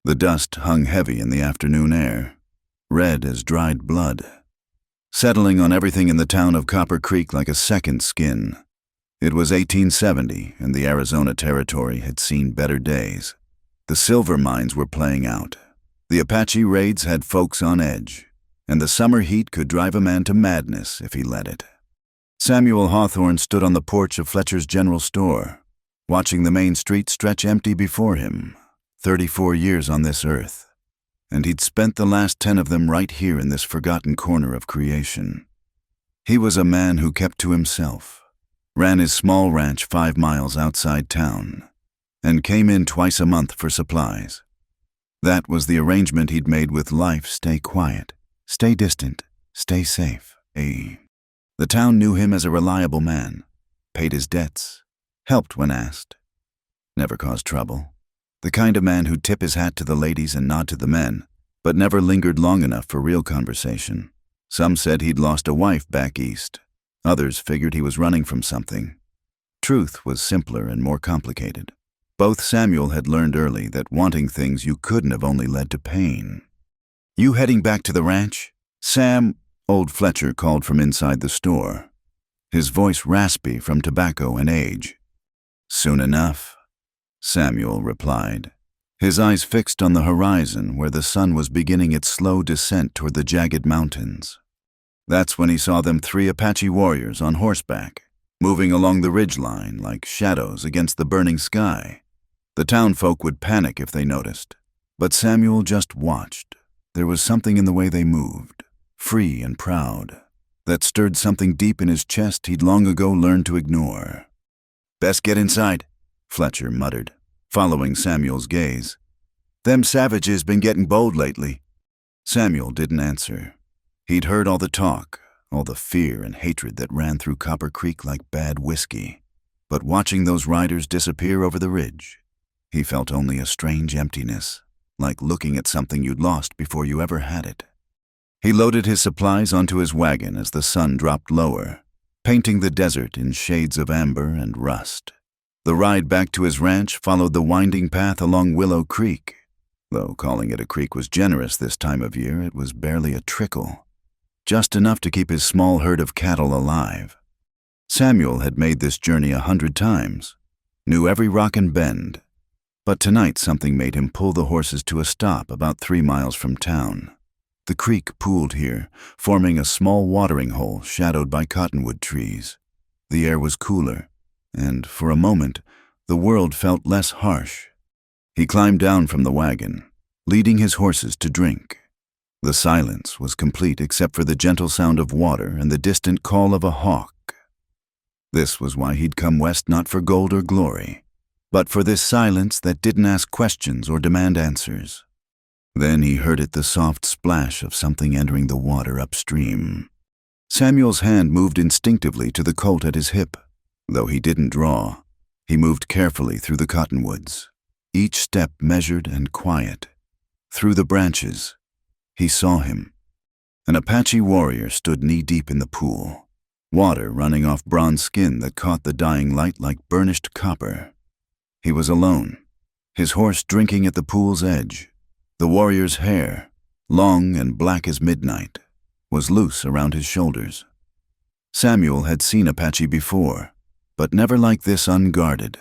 The dust hung heavy in the afternoon air, red as dried blood, settling on everything in the town of Copper Creek like a second skin. It was 1870, and the Arizona Territory had seen better days. The silver mines were playing out. The Apache raids had folks on edge, and the summer heat could drive a man to madness if he let it. Samuel Hawthorne stood on the porch of Fletcher's General Store, watching the main street stretch empty before him. 34 years on this earth, and he'd spent the last 10 of them right here in this forgotten corner of creation. He was a man who kept to himself, ran his small ranch 5 miles outside town, and came in twice a month for supplies. That was the arrangement he'd made with life. Stay quiet, stay distant, stay safe. The town knew him as a reliable man, paid his debts, helped when asked, never caused trouble. The kind of man who'd tip his hat to the ladies and nod to the men, but never lingered long enough for real conversation. Some said he'd lost a wife back east. Others figured he was running from something. Truth was simpler and more complicated. Both Samuel had learned early that wanting things you couldn't have only led to pain. "You heading back to the ranch, Sam?" Old Fletcher called from inside the store, his voice raspy from tobacco and age. "Soon enough," Samuel replied, his eyes fixed on the horizon where the sun was beginning its slow descent toward the jagged mountains. That's when he saw them 3 Apache warriors on horseback, moving along the ridgeline like shadows against the burning sky. The townfolk would panic if they noticed, but Samuel just watched. There was something in the way they moved, free and proud, that stirred something deep in his chest he'd long ago learned to ignore. "Best get inside," Fletcher muttered, following Samuel's gaze. "Them savages been getting bold lately." Samuel didn't answer. He'd heard all the talk, all the fear and hatred that ran through Copper Creek like bad whiskey. But watching those riders disappear over the ridge, he felt only a strange emptiness, like looking at something you'd lost before you ever had it. He loaded his supplies onto his wagon as the sun dropped lower, painting the desert in shades of amber and rust. The ride back to his ranch followed the winding path along Willow Creek. Though calling it a creek was generous this time of year, it was barely a trickle, just enough to keep his small herd of cattle alive. Samuel had made this journey 100 times, knew every rock and bend, but tonight something made him pull the horses to a stop about 3 miles from town. The creek pooled here, forming a small watering hole shadowed by cottonwood trees. The air was cooler, and for a moment, the world felt less harsh. He climbed down from the wagon, leading his horses to drink. The silence was complete except for the gentle sound of water and the distant call of a hawk. This was why he'd come west, not for gold or glory, but for this silence that didn't ask questions or demand answers. Then he heard it, the soft splash of something entering the water upstream. Samuel's hand moved instinctively to the colt at his hip. Though he didn't draw, he moved carefully through the cottonwoods, each step measured and quiet. Through the branches, he saw him. An Apache warrior stood knee-deep in the pool, water running off bronze skin that caught the dying light like burnished copper. He was alone, his horse drinking at the pool's edge. The warrior's hair, long and black as midnight, was loose around his shoulders. Samuel had seen Apache before, but never like this, unguarded,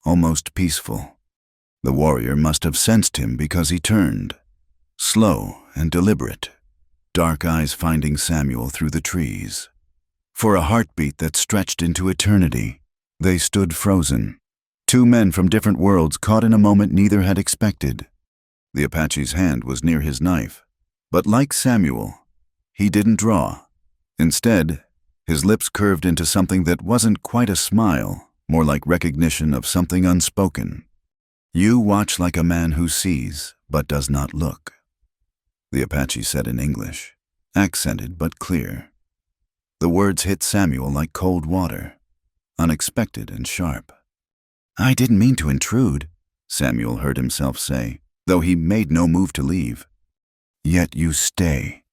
almost peaceful. The warrior must have sensed him because he turned, slow and deliberate, dark eyes finding Samuel through the trees. For a heartbeat that stretched into eternity, they stood frozen. 2 men from different worlds caught in a moment neither had expected. The Apache's hand was near his knife, but like Samuel, he didn't draw. Instead, his lips curved into something that wasn't quite a smile, more like recognition of something unspoken. "You watch like a man who sees, but does not look," the Apache said in English, accented but clear. The words hit Samuel like cold water, unexpected and sharp. "I didn't mean to intrude," Samuel heard himself say, though he made no move to leave. "Yet you stay."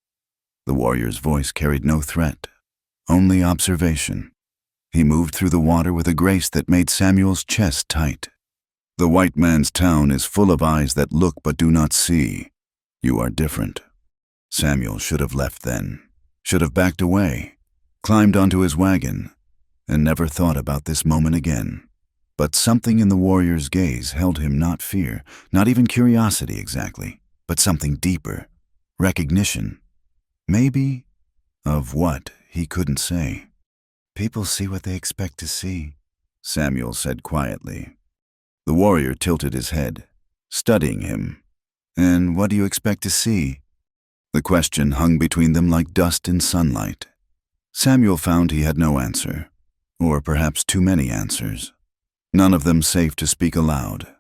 The warrior's voice carried no threat, only observation. He moved through the water with a grace that made Samuel's chest tight. The white man's town is full of eyes that look but do not see. You are different. Samuel should have left then, should have backed away, climbed onto his wagon, and never thought about this moment again. But something in the warrior's gaze held him, not fear, not even curiosity exactly, but something deeper, recognition. Maybe of what he couldn't say. "People see what they expect to see," Samuel said quietly. The warrior tilted his head, studying him. "And what do you expect to see?" The question hung between them like dust in sunlight. Samuel found he had no answer, or perhaps too many answers. None of them safe to speak aloud.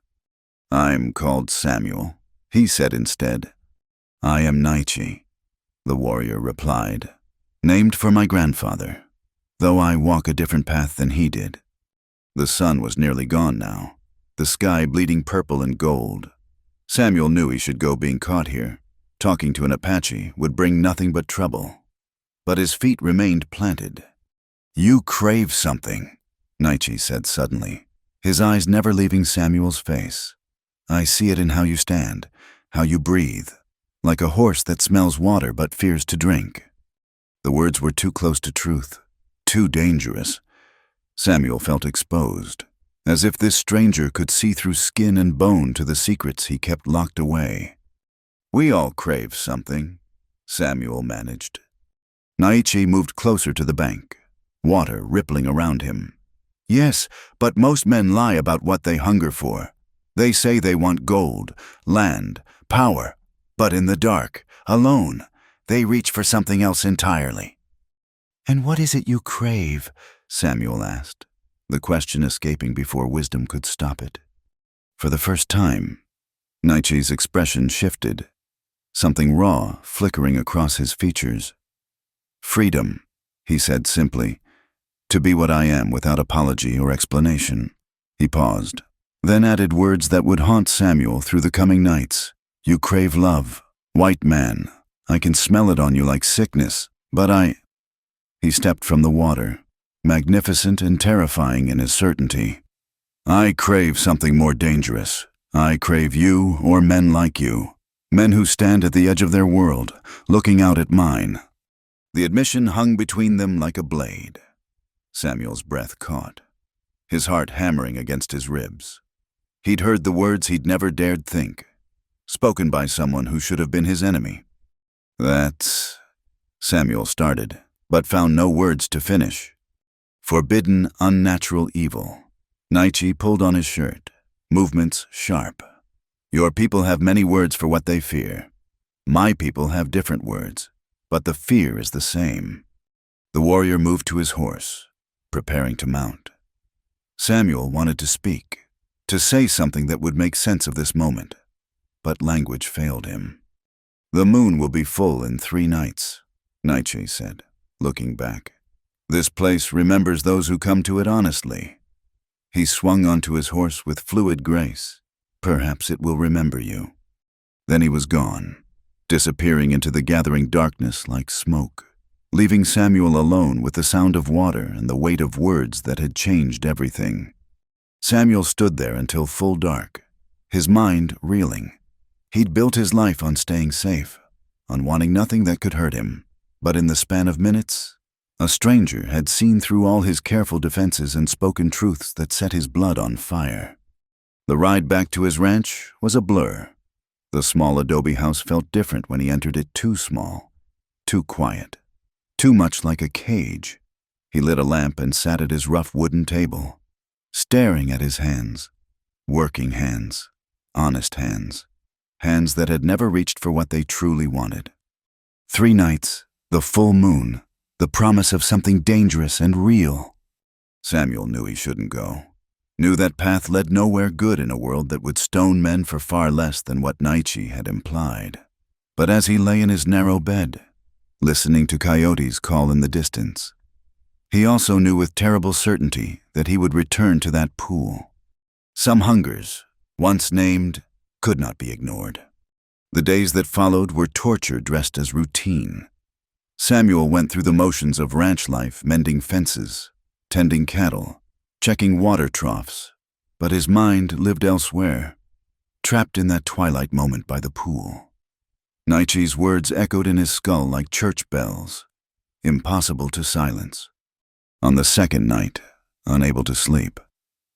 "I'm called Samuel," he said instead. "I am Naichi," the warrior replied. "Named for my grandfather, though I walk a different path than he did." The sun was nearly gone now, the sky bleeding purple and gold. Samuel knew he should go. Being caught here, talking to an Apache, would bring nothing but trouble. But his feet remained planted. "You crave something," Naichi said suddenly, his eyes never leaving Samuel's face. "I see it in how you stand, how you breathe, like a horse that smells water but fears to drink." The words were too close to truth, too dangerous. Samuel felt exposed, as if this stranger could see through skin and bone to the secrets he kept locked away. "We all crave something," Samuel managed. Naichi moved closer to the bank, water rippling around him. "Yes, but most men lie about what they hunger for. They say they want gold, land, power, but in the dark, alone, they reach for something else entirely." "And what is it you crave?" Samuel asked, the question escaping before wisdom could stop it. For the first time, Naichi's expression shifted, something raw flickering across his features. "Freedom," he said simply, "to be what I am without apology or explanation." He paused, then added words that would haunt Samuel through the coming nights. "You crave love, white man. I can smell it on you like sickness, but He stepped from the water, magnificent and terrifying in his certainty. "I crave something more dangerous. I crave you or men like you, men who stand at the edge of their world, looking out at mine." The admission hung between them like a blade. Samuel's breath caught, his heart hammering against his ribs. He'd heard the words he'd never dared think, spoken by someone who should have been his enemy. "That's—" Samuel started, but found no words to finish. "Forbidden, unnatural evil." Naichi pulled on his shirt, movements sharp. "Your people have many words for what they fear. My people have different words, but the fear is the same." The warrior moved to his horse, preparing to mount. Samuel wanted to speak, to say something that would make sense of this moment, but language failed him. "The moon will be full in 3 nights, Naichi said, looking back. "This place remembers those who come to it honestly." He swung onto his horse with fluid grace. "Perhaps it will remember you." Then he was gone, disappearing into the gathering darkness like smoke, leaving Samuel alone with the sound of water and the weight of words that had changed everything. Samuel stood there until full dark, his mind reeling. He'd built his life on staying safe, on wanting nothing that could hurt him. But in the span of minutes, a stranger had seen through all his careful defenses and spoken truths that set his blood on fire. The ride back to his ranch was a blur. The small adobe house felt different when he entered it, too small, too quiet, too much like a cage. He lit a lamp and sat at his rough wooden table, staring at his hands, working hands, honest hands, hands that had never reached for what they truly wanted. 3 nights, the full moon, the promise of something dangerous and real. Samuel knew he shouldn't go, knew that path led nowhere good in a world that would stone men for far less than what Naichi had implied. But as he lay in his narrow bed, listening to coyotes call in the distance, he also knew with terrible certainty that he would return to that pool. Some hungers, once named, could not be ignored. The days that followed were torture dressed as routine. Samuel went through the motions of ranch life, mending fences, tending cattle, checking water troughs, but his mind lived elsewhere, trapped in that twilight moment by the pool. Nietzsche's words echoed in his skull like church bells, impossible to silence. On the second night, unable to sleep,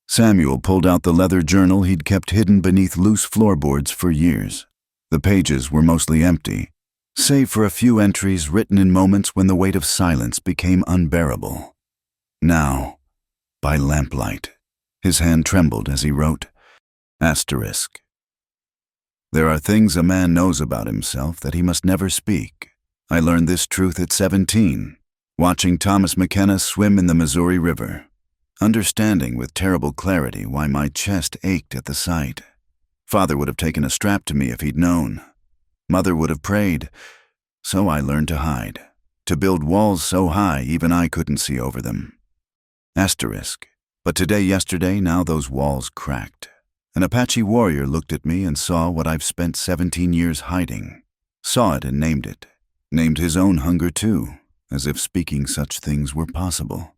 Samuel pulled out the leather journal he'd kept hidden beneath loose floorboards for years. The pages were mostly empty, save for a few entries written in moments when the weight of silence became unbearable. Now, by lamplight, his hand trembled as he wrote, Asterisk. There are things a man knows about himself that he must never speak. I learned this truth at 17, watching Thomas McKenna swim in the Missouri River, understanding with terrible clarity why my chest ached at the sight. Father would have taken a strap to me if he'd known. Mother would have prayed. So I learned to hide, to build walls so high even I couldn't see over them. Asterisk. But yesterday, now those walls cracked. An Apache warrior looked at me and saw what I've spent 17 years hiding. Saw it and named it. Named his own hunger too, as if speaking such things were possible.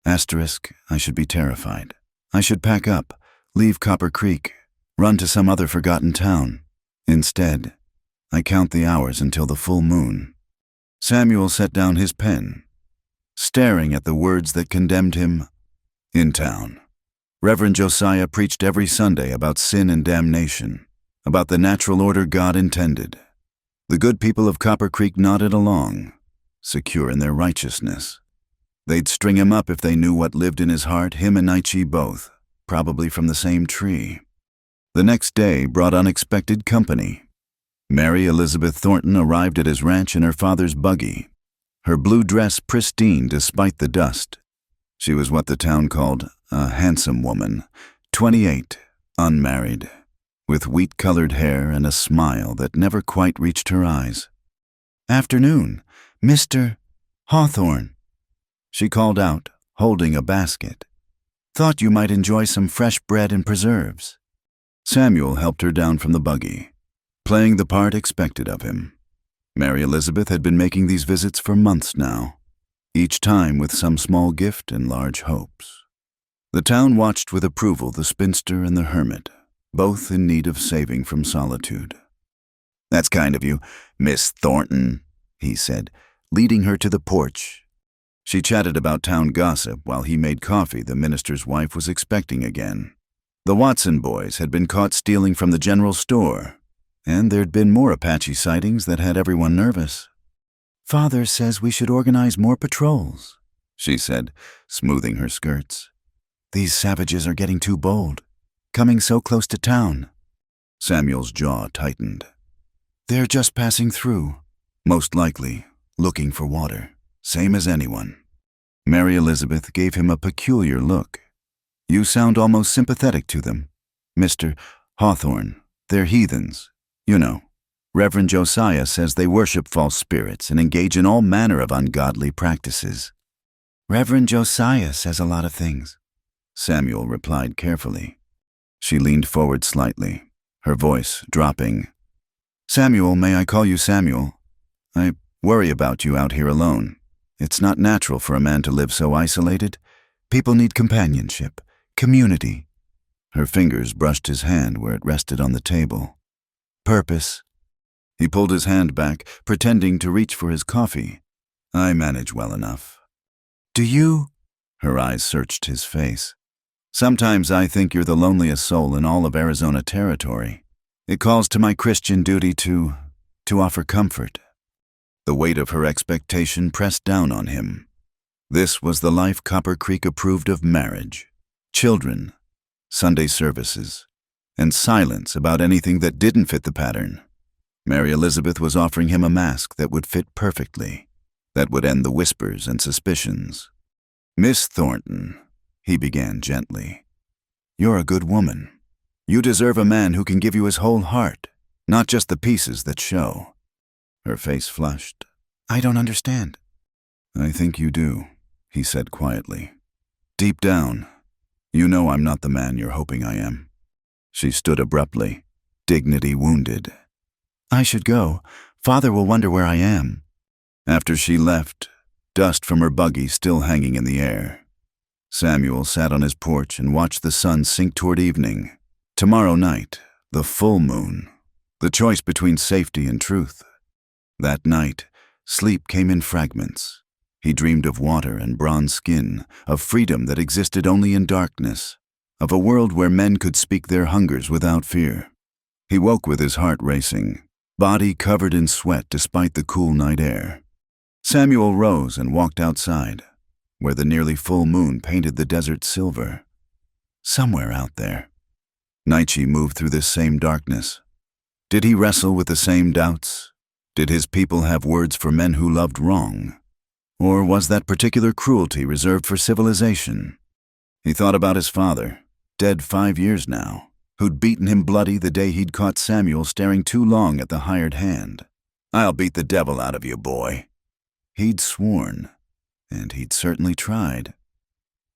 Asterisk, I should be terrified. I should pack up, leave Copper Creek, run to some other forgotten town. Instead, I count the hours until the full moon. Samuel set down his pen, staring at the words that condemned him. In town, Reverend Josiah preached every Sunday about sin and damnation, about the natural order God intended. The good people of Copper Creek nodded along, secure in their righteousness. They'd string him up if they knew what lived in his heart, him and Nietzsche both, probably from the same tree. The next day brought unexpected company. Mary Elizabeth Thornton arrived at his ranch in her father's buggy, her blue dress pristine despite the dust. She was what the town called a handsome woman, 28, unmarried, with wheat-colored hair and a smile that never quite reached her eyes. "Afternoon, Mr. Hawthorne," she called out, holding a basket. "Thought you might enjoy some fresh bread and preserves." Samuel helped her down from the buggy, playing the part expected of him. Mary Elizabeth had been making these visits for months now, each time with some small gift and large hopes. The town watched with approval the spinster and the hermit, both in need of saving from solitude. "That's kind of you, Miss Thornton," he said, leading her to the porch. She chatted about town gossip while he made coffee the minister's wife was expecting again. The Watson boys had been caught stealing from the general store, and there'd been more Apache sightings that had everyone nervous. "Father says we should organize more patrols," she said, smoothing her skirts. "These savages are getting too bold, coming so close to town." Samuel's jaw tightened. "They're just passing through, most likely, looking for water, same as anyone." Mary Elizabeth gave him a peculiar look. "You sound almost sympathetic to them, Mr. Hawthorne. They're heathens, you know. Reverend Josiah says they worship false spirits and engage in all manner of ungodly practices." "Reverend Josiah says a lot of things," Samuel replied carefully. She leaned forward slightly, her voice dropping. "Samuel, may I call you Samuel? I worry about you out here alone. It's not natural for a man to live so isolated. People need companionship, community." Her fingers brushed his hand where it rested on the table. "Purpose." He pulled his hand back, pretending to reach for his coffee. "I manage well enough." "Do you?" Her eyes searched his face. "Sometimes I think you're the loneliest soul in all of Arizona territory. It calls to my Christian duty to offer comfort." The weight of her expectation pressed down on him. This was the life Copper Creek approved of: marriage, children, Sunday services, and silence about anything that didn't fit the pattern. Mary Elizabeth was offering him a mask that would fit perfectly, that would end the whispers and suspicions. "Miss Thornton," he began gently, "you're a good woman. You deserve a man who can give you his whole heart, not just the pieces that show." Her face flushed. "I don't understand." "I think you do," he said quietly. "Deep down, you know I'm not the man you're hoping I am." She stood abruptly, dignity wounded. "I should go. Father will wonder where I am." After she left, dust from her buggy still hanging in the air, Samuel sat on his porch and watched the sun sink toward evening. Tomorrow night, the full moon. The choice between safety and truth. That night, sleep came in fragments. He dreamed of water and bronze skin, of freedom that existed only in darkness, of a world where men could speak their hungers without fear. He woke with his heart racing, body covered in sweat despite the cool night air. Samuel rose and walked outside, where the nearly full moon painted the desert silver. Somewhere out there. Nietzsche moved through this same darkness. Did he wrestle with the same doubts? Did his people have words for men who loved wrong? Or was that particular cruelty reserved for civilization? He thought about his father, dead 5 years now, who'd beaten him bloody the day he'd caught Samuel staring too long at the hired hand. "I'll beat the devil out of you, boy." He'd sworn, and he'd certainly tried.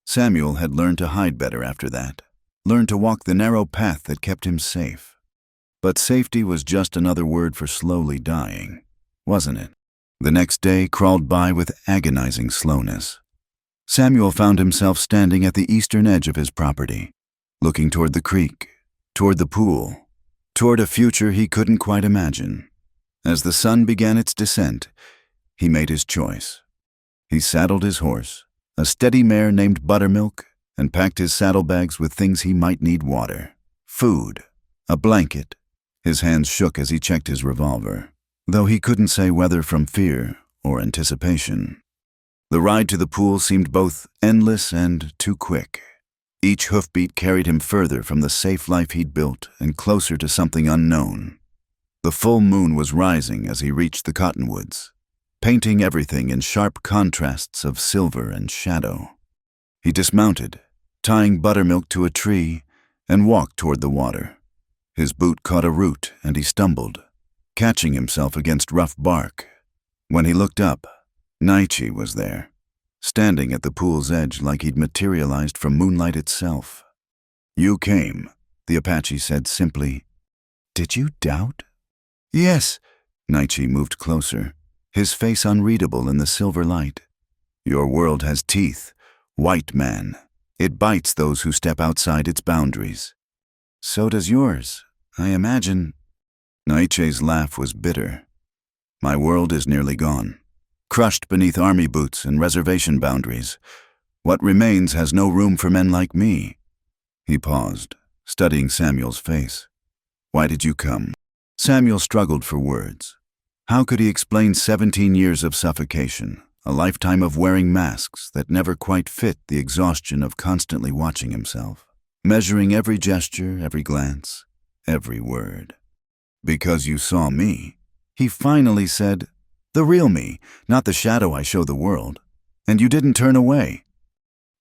Samuel had learned to hide better after that, learned to walk the narrow path that kept him safe. But safety was just another word for slowly dying, wasn't it? The next day crawled by with agonizing slowness. Samuel found himself standing at the eastern edge of his property, looking toward the creek, toward the pool, toward a future he couldn't quite imagine. As the sun began its descent, he made his choice. He saddled his horse, a steady mare named Buttermilk, and packed his saddlebags with things he might need: water, food, a blanket. His hands shook as he checked his revolver, though he couldn't say whether from fear or anticipation. The ride to the pool seemed both endless and too quick. Each hoofbeat carried him further from the safe life he'd built and closer to something unknown. The full moon was rising as he reached the cottonwoods, painting everything in sharp contrasts of silver and shadow. He dismounted, tying Buttermilk to a tree, and walked toward the water. His boot caught a root and he stumbled, catching himself against rough bark. When he looked up, Nietzsche was there, standing at the pool's edge like he'd materialized from moonlight itself. "You came," the Apache said simply. "Did you doubt?" "Yes." Nietzsche moved closer, his face unreadable in the silver light. "Your world has teeth, white man. It bites those who step outside its boundaries." "So does yours, I imagine." Nietzsche's laugh was bitter. "My world is nearly gone, crushed beneath army boots and reservation boundaries. What remains has no room for men like me." He paused, studying Samuel's face. "Why did you come?" Samuel struggled for words. How could he explain 17 years of suffocation, a lifetime of wearing masks that never quite fit the exhaustion of constantly watching himself, measuring every gesture, every glance, every word? "Because you saw me," he finally said. "The real me, not the shadow I show the world. And you didn't turn away."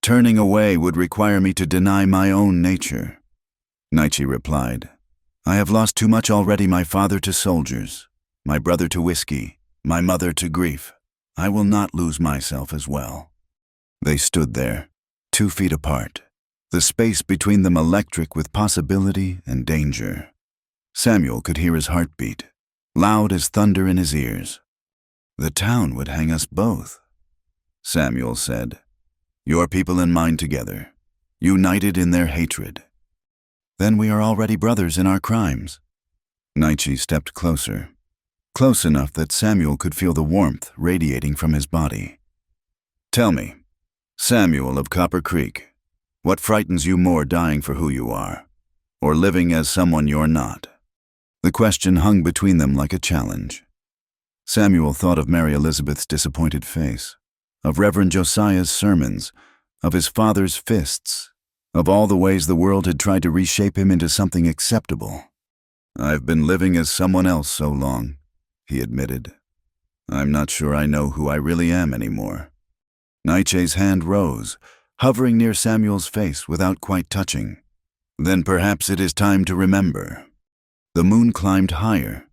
"Turning away would require me to deny my own nature." Nietzsche replied, "I have lost too much already: my father to soldiers, my brother to whiskey, my mother to grief. I will not lose myself as well." They stood there, 2 feet apart, the space between them electric with possibility and danger. Samuel could hear his heartbeat, loud as thunder in his ears. "The town would hang us both," Samuel said. "Your people and mine together, united in their hatred." "Then we are already brothers in our crimes." Nietzsche stepped closer, close enough that Samuel could feel the warmth radiating from his body. "Tell me, Samuel of Copper Creek, what frightens you more, dying for who you are, or living as someone you're not?" The question hung between them like a challenge. Samuel thought of Mary Elizabeth's disappointed face, of Reverend Josiah's sermons, of his father's fists, of all the ways the world had tried to reshape him into something acceptable. "I've been living as someone else so long," he admitted. "I'm not sure I know who I really am anymore." Nietzsche's hand rose, hovering near Samuel's face without quite touching. "Then perhaps it is time to remember." The moon climbed higher,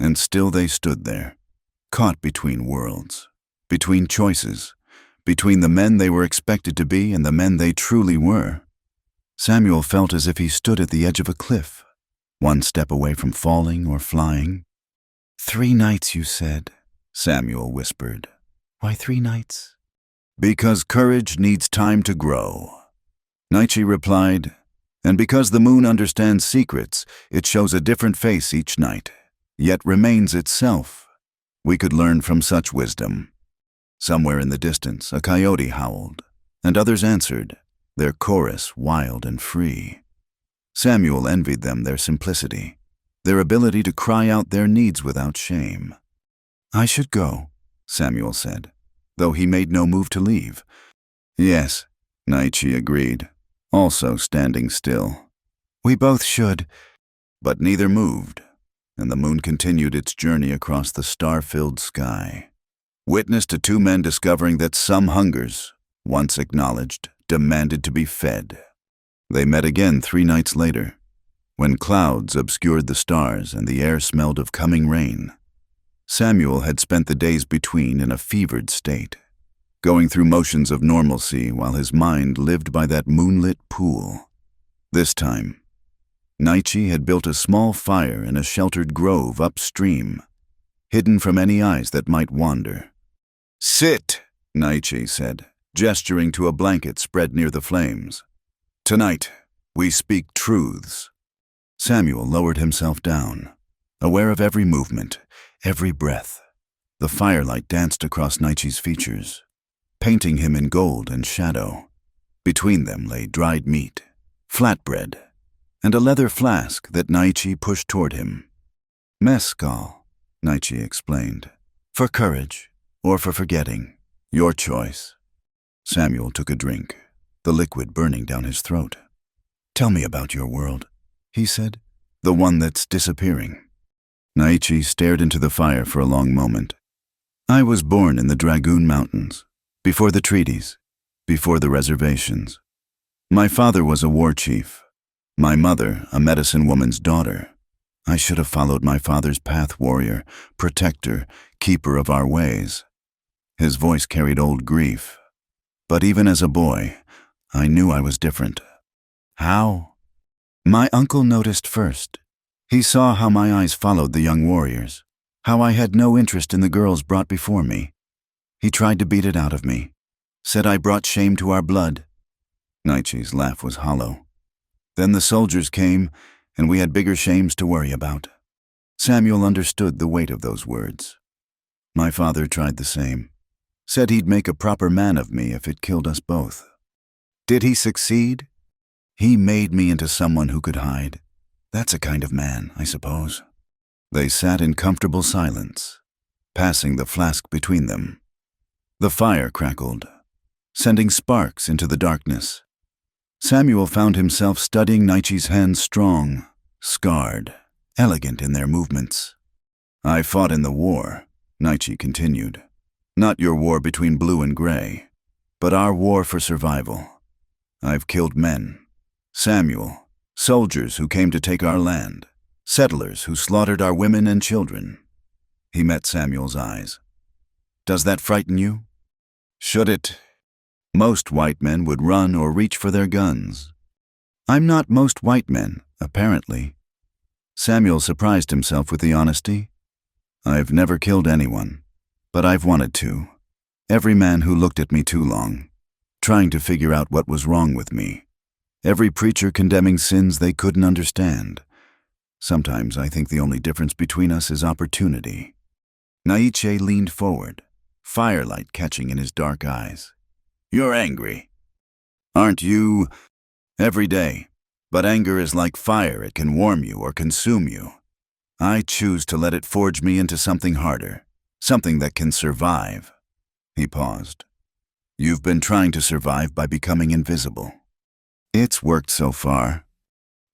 and still they stood there, caught between worlds, between choices, between the men they were expected to be and the men they truly were. Samuel felt as if he stood at the edge of a cliff, one step away from falling or flying. "3 nights, you said," Samuel whispered. "Why 3 nights?" Because courage needs time to grow. Nietzsche replied, and because the moon understands secrets, it shows a different face each night, yet remains itself. We could learn from such wisdom. Somewhere in the distance, a coyote howled, and others answered, their chorus wild and free. Samuel envied them their simplicity, their ability to cry out their needs without shame. I should go, Samuel said, though he made no move to leave. Yes, Nietzsche agreed, also standing still. We both should. But neither moved, and the moon continued its journey across the star-filled sky. Witness to two men discovering that some hungers, once acknowledged, demanded to be fed. They met again 3 nights later, when clouds obscured the stars and the air smelled of coming rain. Samuel had spent the days between in a fevered state, going through motions of normalcy while his mind lived by that moonlit pool. This time, Nietzsche had built a small fire in a sheltered grove upstream, hidden from any eyes that might wander. Sit, Nietzsche said, gesturing to a blanket spread near the flames. Tonight, we speak truths. Samuel lowered himself down, aware of every movement, every breath. The firelight danced across Nietzsche's features, painting him in gold and shadow. Between them lay dried meat, flatbread, and a leather flask that Nietzsche pushed toward him. Mescal, Nietzsche explained. For courage, or for forgetting, your choice. Samuel took a drink, the liquid burning down his throat. Tell me about your world, he said, the one that's disappearing. Nietzsche stared into the fire for a long moment. I was born in the Dragoon Mountains, before the treaties, before the reservations. My father was a war chief, my mother a medicine woman's daughter. I should have followed my father's path, warrior, protector, keeper of our ways. His voice carried old grief. But even as a boy, I knew I was different. How? My uncle noticed first. He saw how my eyes followed the young warriors, how I had no interest in the girls brought before me. He tried to beat it out of me, said I brought shame to our blood. Nietzsche's laugh was hollow. Then the soldiers came, and we had bigger shames to worry about. Samuel understood the weight of those words. My father tried the same, said he'd make a proper man of me if it killed us both. Did he succeed? He made me into someone who could hide. That's a kind of man, I suppose. They sat in comfortable silence, passing the flask between them. The fire crackled, sending sparks into the darkness. Samuel found himself studying Nietzsche's hands strong, scarred, elegant in their movements. I fought in the war, Nietzsche continued. Not your war between blue and gray, but our war for survival. I've killed men. Samuel, soldiers who came to take our land, settlers who slaughtered our women and children. He met Samuel's eyes. Does that frighten you? Should it? Most white men would run or reach for their guns. I'm not most white men, apparently. Samuel surprised himself with the honesty. I've never killed anyone, but I've wanted to. Every man who looked at me too long, trying to figure out what was wrong with me. Every preacher condemning sins they couldn't understand. Sometimes I think the only difference between us is opportunity. Nietzsche leaned forward, firelight catching in his dark eyes. You're angry. Aren't you? Every day. But anger is like fire, it can warm you or consume you. I choose to let it forge me into something harder, something that can survive. He paused. You've been trying to survive by becoming invisible. It's worked so far.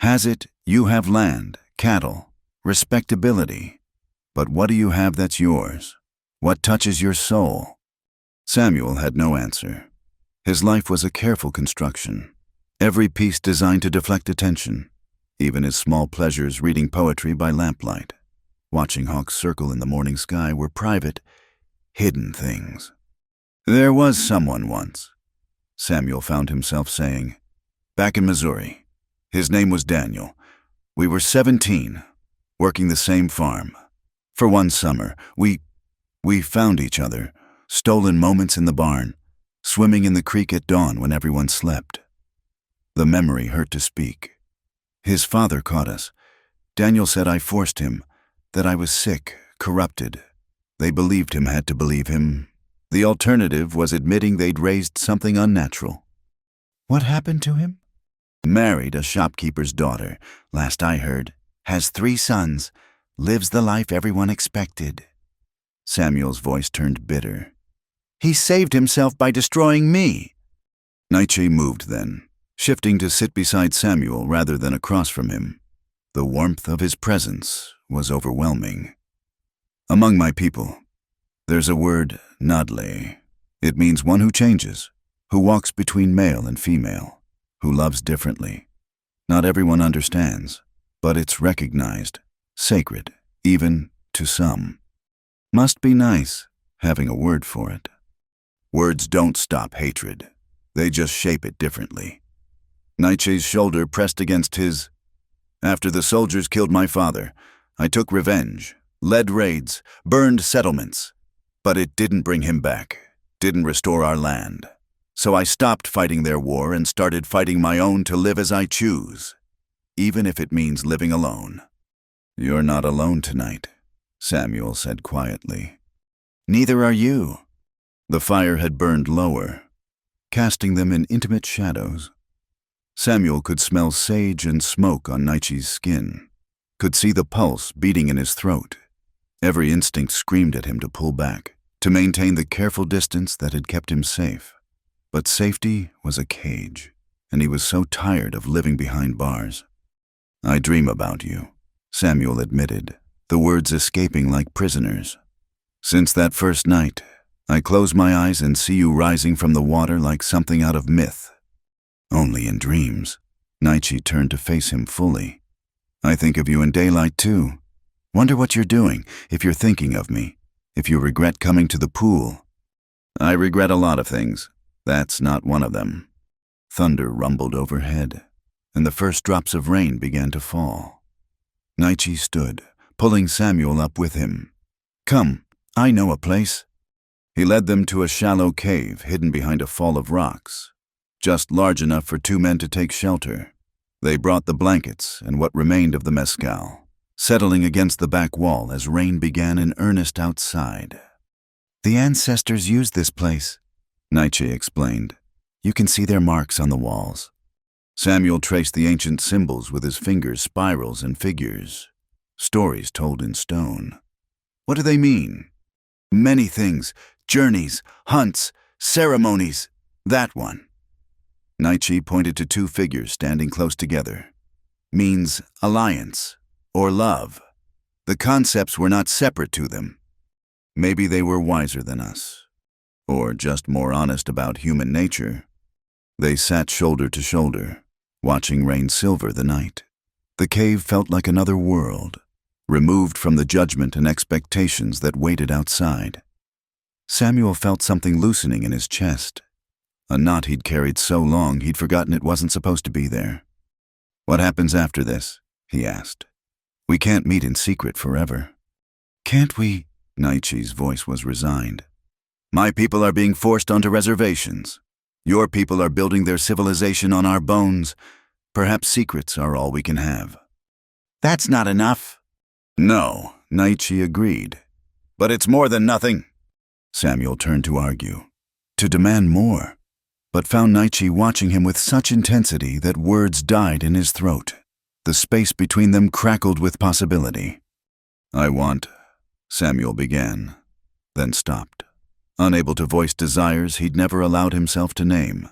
Has it? You have land, cattle, respectability. But what do you have that's yours? What touches your soul? Samuel had no answer. His life was a careful construction, every piece designed to deflect attention, even his small pleasures reading poetry by lamplight, watching hawks circle in the morning sky were private, hidden things. There was someone once, Samuel found himself saying, back in Missouri. His name was Daniel. We were 17, working the same farm. For one summer, we found each other, stolen moments in the barn, swimming in the creek at dawn when everyone slept. The memory hurt to speak. His father caught us. Daniel said I forced him, that I was sick, corrupted. They believed him had to believe him. The alternative was admitting they'd raised something unnatural. What happened to him? Married a shopkeeper's daughter, last I heard. Has 3 sons. Lives the life everyone expected. Samuel's voice turned bitter. He saved himself by destroying me. Nietzsche moved then, shifting to sit beside Samuel rather than across from him. The warmth of his presence was overwhelming. Among my people, there's a word, nadle. It means one who changes, who walks between male and female, who loves differently. Not everyone understands, but it's recognized, sacred, even to some. Must be nice, having a word for it. Words don't stop hatred. They just shape it differently. Nietzsche's shoulder pressed against his. After the soldiers killed my father, I took revenge, led raids, burned settlements. But it didn't bring him back, didn't restore our land. So I stopped fighting their war and started fighting my own to live as I choose, even if it means living alone. You're not alone tonight, Samuel said quietly. Neither are you. The fire had burned lower, casting them in intimate shadows. Samuel could smell sage and smoke on Nietzsche's skin, could see the pulse beating in his throat. Every instinct screamed at him to pull back, to maintain the careful distance that had kept him safe. But safety was a cage, and he was so tired of living behind bars. I dream about you, Samuel admitted, the words escaping like prisoners. Since that first night, I close my eyes and see you rising from the water like something out of myth. Only in dreams. Nietzsche turned to face him fully. I think of you in daylight too. Wonder what you're doing, if you're thinking of me, if you regret coming to the pool. I regret a lot of things. That's not one of them. Thunder rumbled overhead, and the first drops of rain began to fall. Nietzsche stood, pulling Samuel up with him. Come, I know a place. He led them to a shallow cave hidden behind a fall of rocks, just large enough for 2 men to take shelter. They brought the blankets and what remained of the mezcal, settling against the back wall as rain began in earnest outside. The ancestors used this place, Nietzsche explained. You can see their marks on the walls. Samuel traced the ancient symbols with his fingers, spirals and figures, stories told in stone. What do they mean? Many things. Journeys, hunts, ceremonies. That one. Nietzsche pointed to 2 figures standing close together. Means alliance or love. The concepts were not separate to them. Maybe they were wiser than us, or just more honest about human nature. They sat shoulder to shoulder, watching rain silver the night. The cave felt like another world, removed from the judgment and expectations that waited outside. Samuel felt something loosening in his chest. A knot he'd carried so long he'd forgotten it wasn't supposed to be there. What happens after this? He asked. We can't meet in secret forever. Can't we? Nietzsche's voice was resigned. My people are being forced onto reservations. Your people are building their civilization on our bones. Perhaps secrets are all we can have. That's not enough. No, Nietzsche agreed. But it's more than nothing. Samuel turned to argue, to demand more, but found Nietzsche watching him with such intensity that words died in his throat. The space between them crackled with possibility. I want, Samuel began, then stopped, unable to voice desires he'd never allowed himself to name.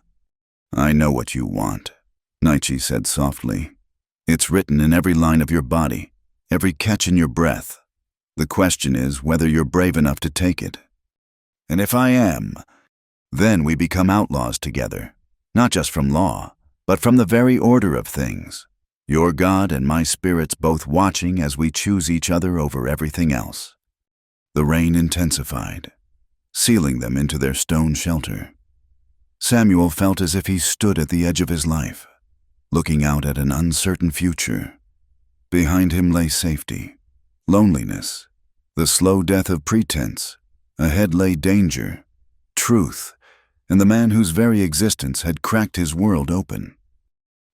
I know what you want, Nietzsche said softly. It's written in every line of your body, every catch in your breath. The question is whether you're brave enough to take it. And if I am, then we become outlaws together, not just from law, but from the very order of things. Your God and my spirits both watching as we choose each other over everything else. The rain intensified, sealing them into their stone shelter. Samuel felt as if he stood at the edge of his life, looking out at an uncertain future. Behind him lay safety, loneliness, the slow death of pretense. Ahead lay danger, truth, and the man whose very existence had cracked his world open.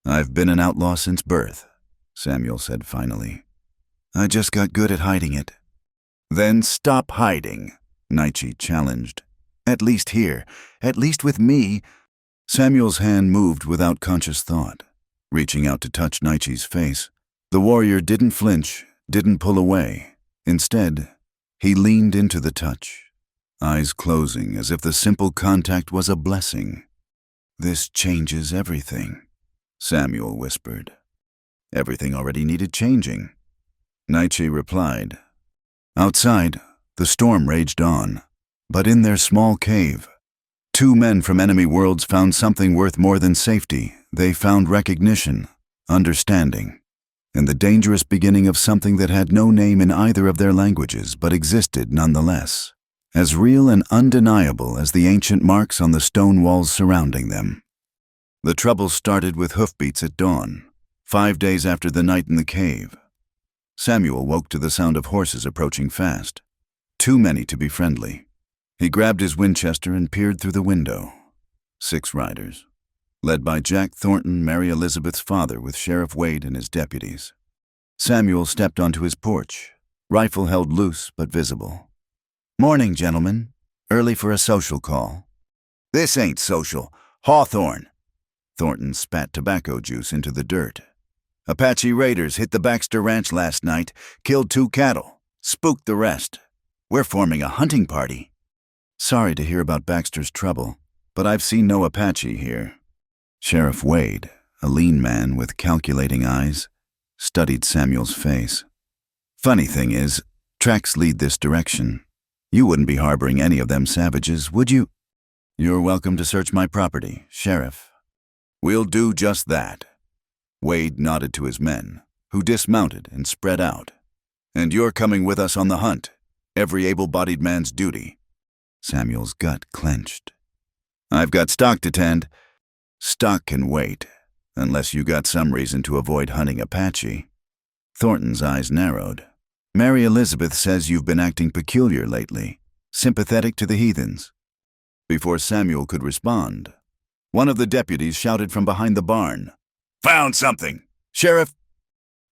"I've been an outlaw since birth," Samuel said finally. "I just got good at hiding it." "Then stop hiding," Nietzsche challenged. "At least here, at least with me." Samuel's hand moved without conscious thought, reaching out to touch Nietzsche's face. The warrior didn't flinch, didn't pull away. Instead, he leaned into the touch, eyes closing as if the simple contact was a blessing. "This changes everything," Samuel whispered. "Everything already needed changing," Nietzsche replied. Outside, the storm raged on, but in their small cave, two men from enemy worlds found something worth more than safety. They found recognition, understanding, and the dangerous beginning of something that had no name in either of their languages but existed nonetheless, as real and undeniable as the ancient marks on the stone walls surrounding them. The trouble started with hoofbeats at dawn, 5 days after the night in the cave. Samuel woke to the sound of horses approaching fast, too many to be friendly. He grabbed his Winchester and peered through the window. 6 riders, led by Jack Thornton, Mary Elizabeth's father, with Sheriff Wade and his deputies. Samuel stepped onto his porch, rifle held loose but visible. "Morning, gentlemen. Early for a social call." "This ain't social. Hawthorne." Thornton spat tobacco juice into the dirt. "Apache raiders hit the Baxter Ranch last night, killed 2 cattle, spooked the rest. We're forming a hunting party." "Sorry to hear about Baxter's trouble, but I've seen no Apache here." Sheriff Wade, a lean man with calculating eyes, studied Samuel's face. "Funny thing is, tracks lead this direction. You wouldn't be harboring any of them savages, would you?" "You're welcome to search my property, Sheriff." "We'll do just that." Wade nodded to his men, who dismounted and spread out. "And you're coming with us on the hunt. Every able-bodied man's duty." Samuel's gut clenched. "I've got stock to tend." "Stock can wait, unless you got some reason to avoid hunting Apache." Thornton's eyes narrowed. "Mary Elizabeth says you've been acting peculiar lately, sympathetic to the heathens." Before Samuel could respond, one of the deputies shouted from behind the barn, "Found something! Sheriff!"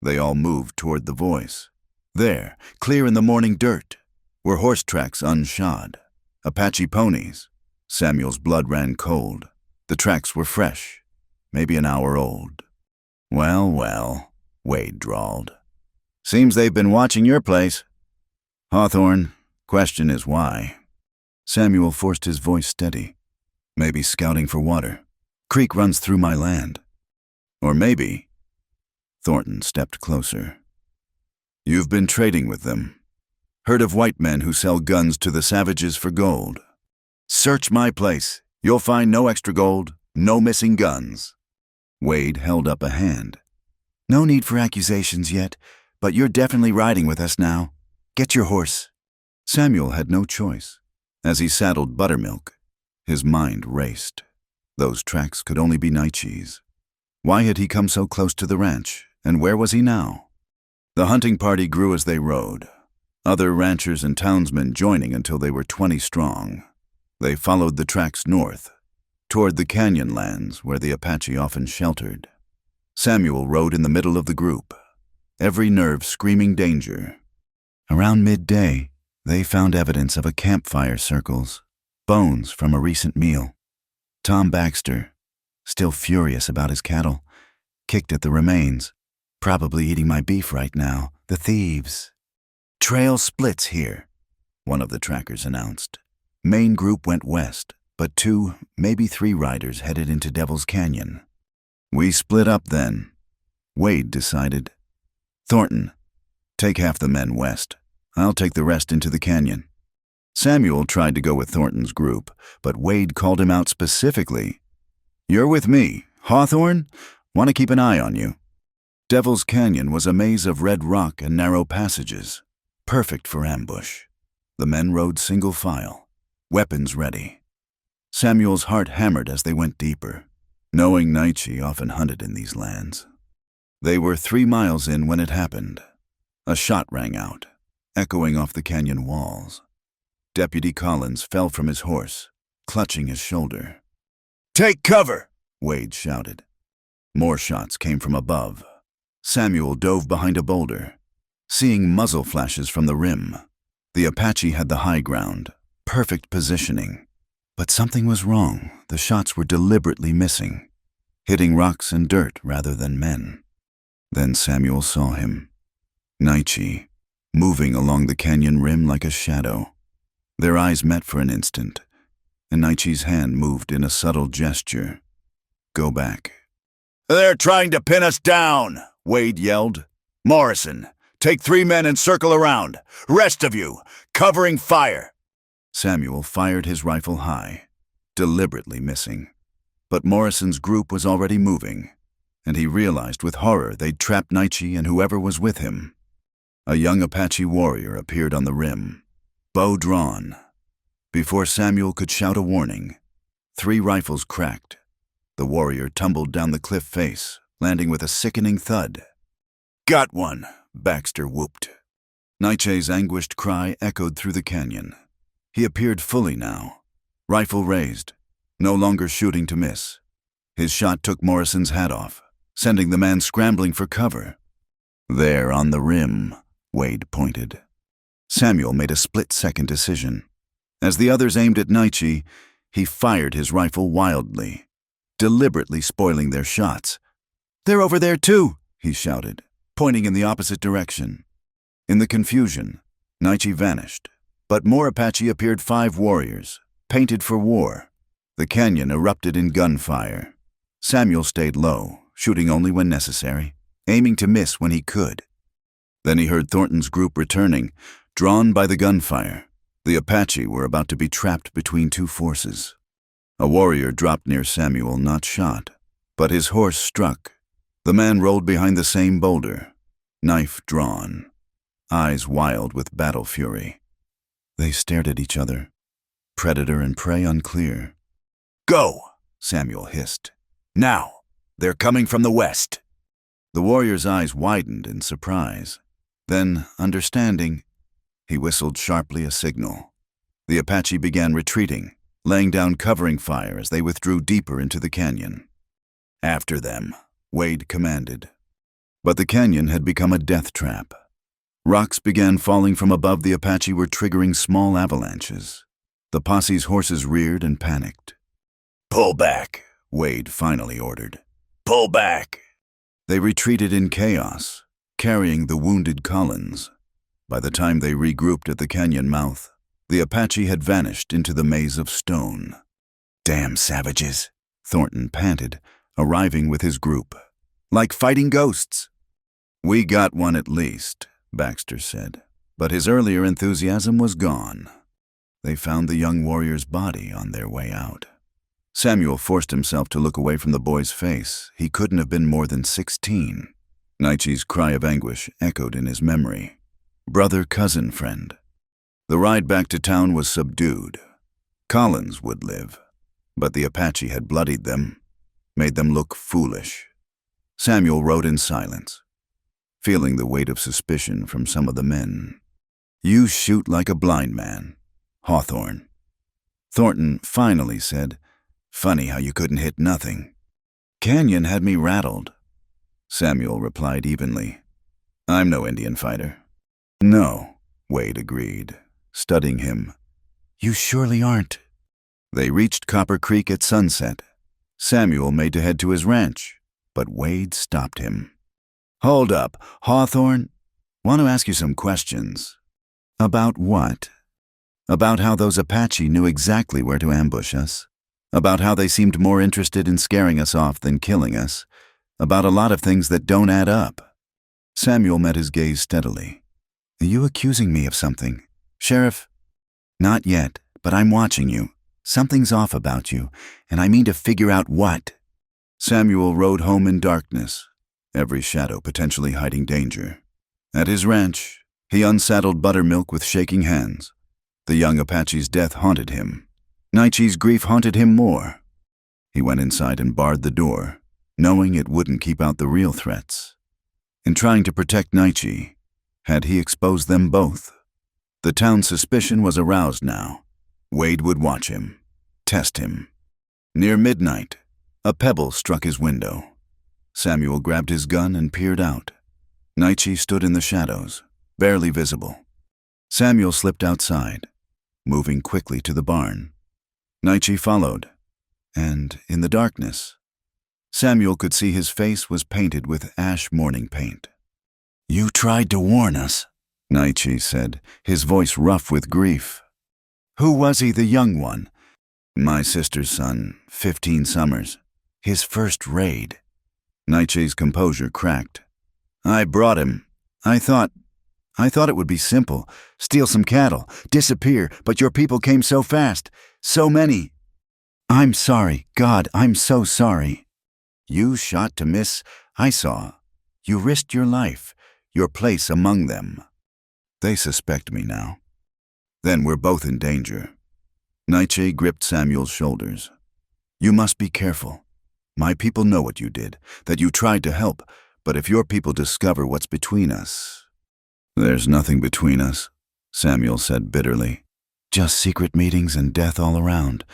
They all moved toward the voice. There, clear in the morning dirt, were horse tracks unshod. Apache ponies. Samuel's blood ran cold. The tracks were fresh, maybe an hour old. "Well, well," Wade drawled. "Seems they've been watching your place." "Hawthorne, question is why?" Samuel forced his voice steady. "Maybe scouting for water. Creek runs through my land. Or maybe—" Thornton stepped closer. "You've been trading with them. Heard of white men who sell guns to the savages for gold. Search my place. You'll find no extra gold, no missing guns." Wade held up a hand. "No need for accusations yet, but you're definitely riding with us now. Get your horse." Samuel had no choice. As he saddled Buttermilk, his mind raced. Those tracks could only be Nietzsche's. Why had he come so close to the ranch, and where was he now? The hunting party grew as they rode, other ranchers and townsmen joining until they were 20 strong. They followed the tracks north, toward the canyon lands where the Apache often sheltered. Samuel rode in the middle of the group, every nerve screaming danger. Around midday, they found evidence of a campfire circles, bones from a recent meal. Tom Baxter, still furious about his cattle, kicked at the remains. "Probably eating my beef right now. The thieves." "Trail splits here," one of the trackers announced. Main group went west, but 2, maybe 3 riders headed into Devil's Canyon. "We split up then," Wade decided. "Thornton, take half the men west. I'll take the rest into the canyon." Samuel tried to go with Thornton's group, but Wade called him out specifically. "You're with me. Hawthorne? Want to keep an eye on you." Devil's Canyon was a maze of red rock and narrow passages, perfect for ambush. The men rode single file, weapons ready. Samuel's heart hammered as they went deeper, knowing Nietzsche often hunted in these lands. They were 3 miles in when it happened. A shot rang out, echoing off the canyon walls. Deputy Collins fell from his horse, clutching his shoulder. "Take cover!" Wade shouted. More shots came from above. Samuel dove behind a boulder, seeing muzzle flashes from the rim. The Apache had the high ground, perfect positioning. But something was wrong. The shots were deliberately missing, hitting rocks and dirt rather than men. Then Samuel saw him. Naichi, moving along the canyon rim like a shadow. Their eyes met for an instant, and Naichi's hand moved in a subtle gesture. "Go back." "They're trying to pin us down," Wade yelled. "Morrison, take 3 men and circle around. Rest of you, covering fire." Samuel fired his rifle high, deliberately missing. But Morrison's group was already moving, and he realized with horror they'd trapped Naichi and whoever was with him. A young Apache warrior appeared on the rim, bow drawn. Before Samuel could shout a warning, 3 rifles cracked. The warrior tumbled down the cliff face, landing with a sickening thud. "Got one," Baxter whooped. Naiche's anguished cry echoed through the canyon. He appeared fully now, rifle raised, no longer shooting to miss. His shot took Morrison's hat off, sending the man scrambling for cover. "There on the rim," Wade pointed. Samuel made a split-second decision. As the others aimed at Naichi, he fired his rifle wildly, deliberately spoiling their shots. "They're over there too," he shouted, pointing in the opposite direction. In the confusion, Naichi vanished, but more Apache appeared, 5 warriors, painted for war. The canyon erupted in gunfire. Samuel stayed low, shooting only when necessary, aiming to miss when he could. Then he heard Thornton's group returning, drawn by the gunfire. The Apache were about to be trapped between 2 forces. A warrior dropped near Samuel, not shot, but his horse struck. The man rolled behind the same boulder, knife drawn, eyes wild with battle fury. They stared at each other, predator and prey unclear. "Go!" Samuel hissed. "Now! They're coming from the west!" The warrior's eyes widened in surprise. Then, understanding, he whistled sharply a signal. The Apache began retreating, laying down covering fire as they withdrew deeper into the canyon. "After them," Wade commanded. But the canyon had become a death trap. Rocks began falling from above the Apache were triggering small avalanches. The posse's horses reared and panicked. "Pull back," Wade finally ordered. "Pull back." They retreated in chaos, carrying the wounded Collins. By the time they regrouped at the canyon mouth, the Apache had vanished into the maze of stone. "Damn savages," Thornton panted, arriving with his group. "Like fighting ghosts." "We got one at least," Baxter said, but his earlier enthusiasm was gone. They found the young warrior's body on their way out. Samuel forced himself to look away from the boy's face. He couldn't have been more than 16. Naichi's cry of anguish echoed in his memory. Brother, cousin, friend. The ride back to town was subdued. Collins would live, but the Apache had bloodied them, made them look foolish. Samuel rode in silence, feeling the weight of suspicion from some of the men. "You shoot like a blind man, Hawthorne." Thornton finally said, "Funny how you couldn't hit nothing." "Canyon had me rattled," Samuel replied evenly. "I'm no Indian fighter." "No," Wade agreed, studying him. "You surely aren't." They reached Copper Creek at sunset. Samuel made to head to his ranch, but Wade stopped him. "Hold up, Hawthorne. Want to ask you some questions." "About what?" "About how those Apache knew exactly where to ambush us. About how they seemed more interested in scaring us off than killing us. About a lot of things that don't add up." Samuel met his gaze steadily. "Are you accusing me of something, Sheriff?" "Not yet, but I'm watching you. Something's off about you, and I mean to figure out what." Samuel rode home in darkness, every shadow potentially hiding danger. At his ranch, he unsaddled Buttermilk with shaking hands. The young Apache's death haunted him. Naichi's grief haunted him more. He went inside and barred the door, knowing it wouldn't keep out the real threats. In trying to protect Naichi, had he exposed them both? The town's suspicion was aroused now. Wade would watch him, test him. Near midnight, a pebble struck his window. Samuel grabbed his gun and peered out. Naichi stood in the shadows, barely visible. Samuel slipped outside, moving quickly to the barn. Naichi followed, and in the darkness, Samuel could see his face was painted with ash mourning paint. "You tried to warn us," Naichi said, his voice rough with grief. "Who was he, the young one?" "My sister's son, 15 summers. His first raid." Naichi's composure cracked. "I brought him. I thought it would be simple. Steal some cattle, disappear, but your people came so fast. So many." "I'm sorry. God, I'm so sorry." "You shot to miss. I saw. You risked your life, your place among them. They suspect me now. Then we're both in danger." Naichi gripped Samuel's shoulders. "You must be careful. My people know what you did, that you tried to help, but if your people discover what's between us..." "There's nothing between us," Samuel said bitterly. "Just secret meetings and death all around."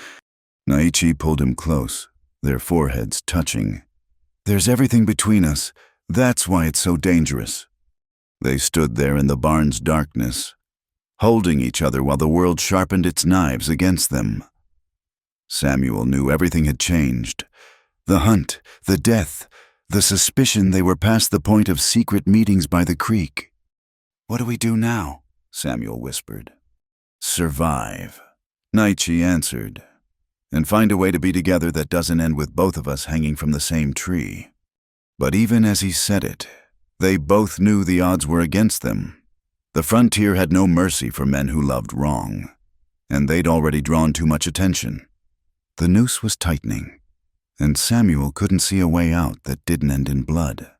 Naichi pulled him close, their foreheads touching. "There's everything between us. That's why it's so dangerous." They stood there in the barn's darkness, holding each other while the world sharpened its knives against them. Samuel knew everything had changed. The hunt, the death, the suspicion they were past the point of secret meetings by the creek. "What do we do now?" Samuel whispered. "Survive," Naichi answered, "and find a way to be together that doesn't end with both of us hanging from the same tree." But even as he said it, they both knew the odds were against them. The frontier had no mercy for men who loved wrong, and they'd already drawn too much attention. The noose was tightening, and Samuel couldn't see a way out that didn't end in blood.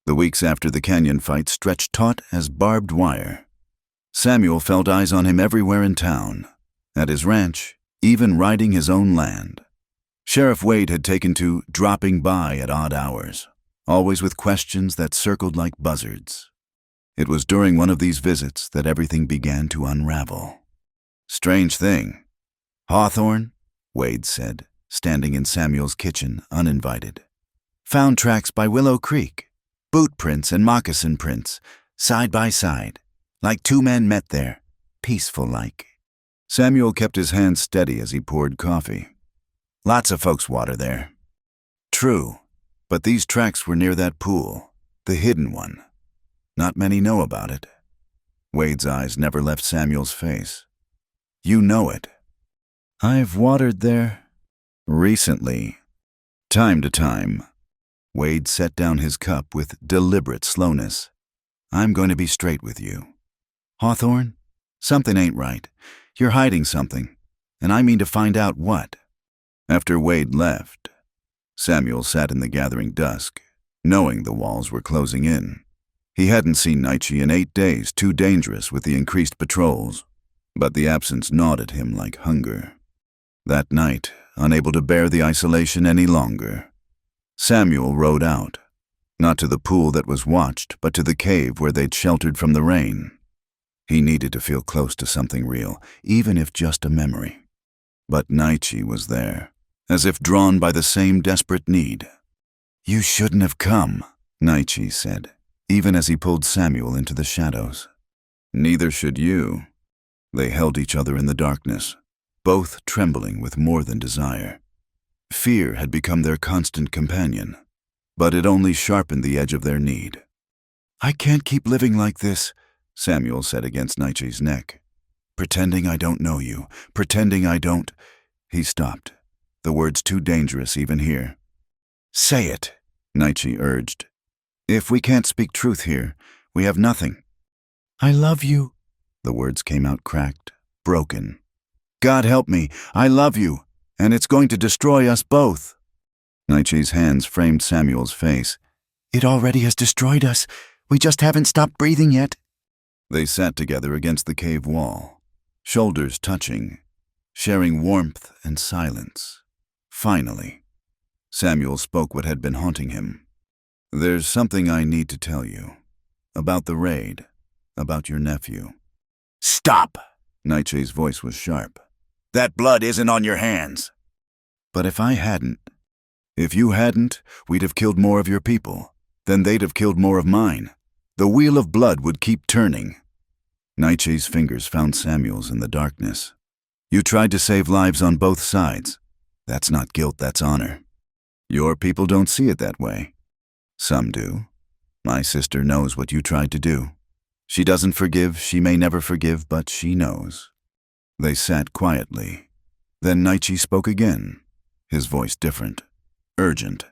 The weeks after the canyon fight stretched taut as barbed wire. Samuel felt eyes on him everywhere in town, at his ranch, even riding his own land. Sheriff Wade had taken to dropping by at odd hours, always with questions that circled like buzzards. It was during one of these visits that everything began to unravel. "Strange thing. Hawthorne," Wade said, standing in Samuel's kitchen, uninvited. "Found tracks by Willow Creek, boot prints and moccasin prints, side by side, like two men met there, peaceful-like." Samuel kept his hands steady as he poured coffee. "Lots of folks water there." "True, but these tracks were near that pool, the hidden one. Not many know about it." Wade's eyes never left Samuel's face. "You know it." "I've watered there." "Recently. Time to time." Wade set down his cup with deliberate slowness. "I'm going to be straight with you. Hawthorne, something ain't right. You're hiding something, and I mean to find out what." After Wade left, Samuel sat in the gathering dusk, knowing the walls were closing in. He hadn't seen Naichi in 8 days, too dangerous with the increased patrols, but the absence gnawed at him like hunger. That night, unable to bear the isolation any longer, Samuel rode out, not to the pool that was watched, but to the cave where they'd sheltered from the rain. He needed to feel close to something real, even if just a memory. But Naichi was there, as if drawn by the same desperate need. "You shouldn't have come," Naichi said, even as he pulled Samuel into the shadows. "Neither should you." They held each other in the darkness, both trembling with more than desire. Fear had become their constant companion, but it only sharpened the edge of their need. "I can't keep living like this," Samuel said against Naichi's neck. "Pretending I don't know you, pretending I don't..." He stopped, the words too dangerous even here. "Say it," Naichi urged. "If we can't speak truth here, we have nothing." "I love you." The words came out cracked, broken. "God help me, I love you, and it's going to destroy us both." Naichi's hands framed Samuel's face. "It already has destroyed us. We just haven't stopped breathing yet." They sat together against the cave wall, shoulders touching, sharing warmth and silence. Finally, Samuel spoke what had been haunting him. "There's something I need to tell you. About the raid. About your nephew." "Stop!" Naichi's voice was sharp. That blood isn't on your hands. But if you hadn't, we'd have killed more of your people. Then they'd have killed more of mine. The wheel of blood would keep turning. Nietzsche's fingers found Samuel's in the darkness. You tried to save lives on both sides. That's not guilt, that's honor. Your people don't see it that way. Some do. My sister knows what you tried to do. She doesn't forgive, she may never forgive, but she knows. They sat quietly. Then Nietzsche spoke again, his voice different, urgent.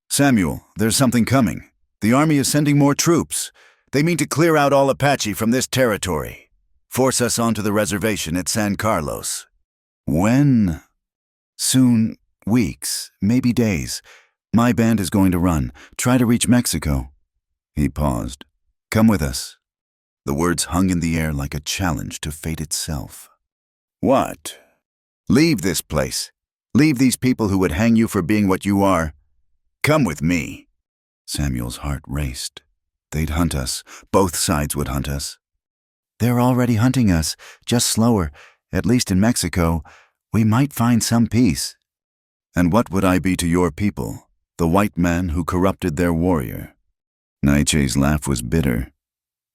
Samuel, there's something coming. The army is sending more troops. They mean to clear out all Apache from this territory. Force us onto the reservation at San Carlos. When? Soon, weeks, maybe days. My band is going to run. Try to reach Mexico. He paused. Come with us. The words hung in the air like a challenge to fate itself. What? Leave this place. Leave these people who would hang you for being what you are. Come with me. Samuel's heart raced. They'd hunt us. Both sides would hunt us. They're already hunting us, just slower. At least in Mexico, we might find some peace. And what would I be to your people, the white man who corrupted their warrior? Nietzsche's laugh was bitter.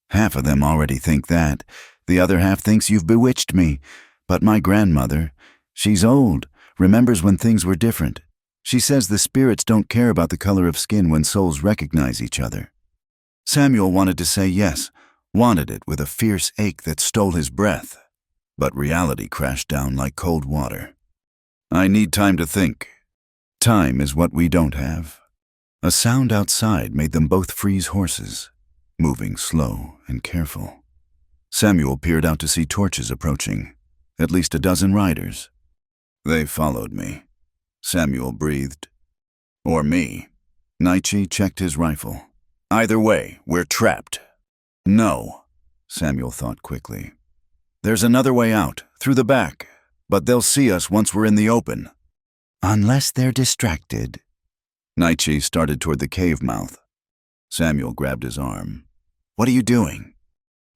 Half of them already think that. The other half thinks you've bewitched me. But my grandmother, she's old, remembers when things were different. She says the spirits don't care about the color of skin when souls recognize each other. Samuel wanted to say yes, wanted it with a fierce ache that stole his breath. But reality crashed down like cold water. I need time to think. Time is what we don't have. A sound outside made them both freeze horses, moving slow and careful. Samuel peered out to see torches approaching, at least a dozen riders. They followed me. Samuel breathed. Or me. Nietzsche checked his rifle. Either way, we're trapped. No, Samuel thought quickly. There's another way out, through the back, but they'll see us once we're in the open. Unless they're distracted. Nietzsche started toward the cave mouth. Samuel grabbed his arm. What are you doing?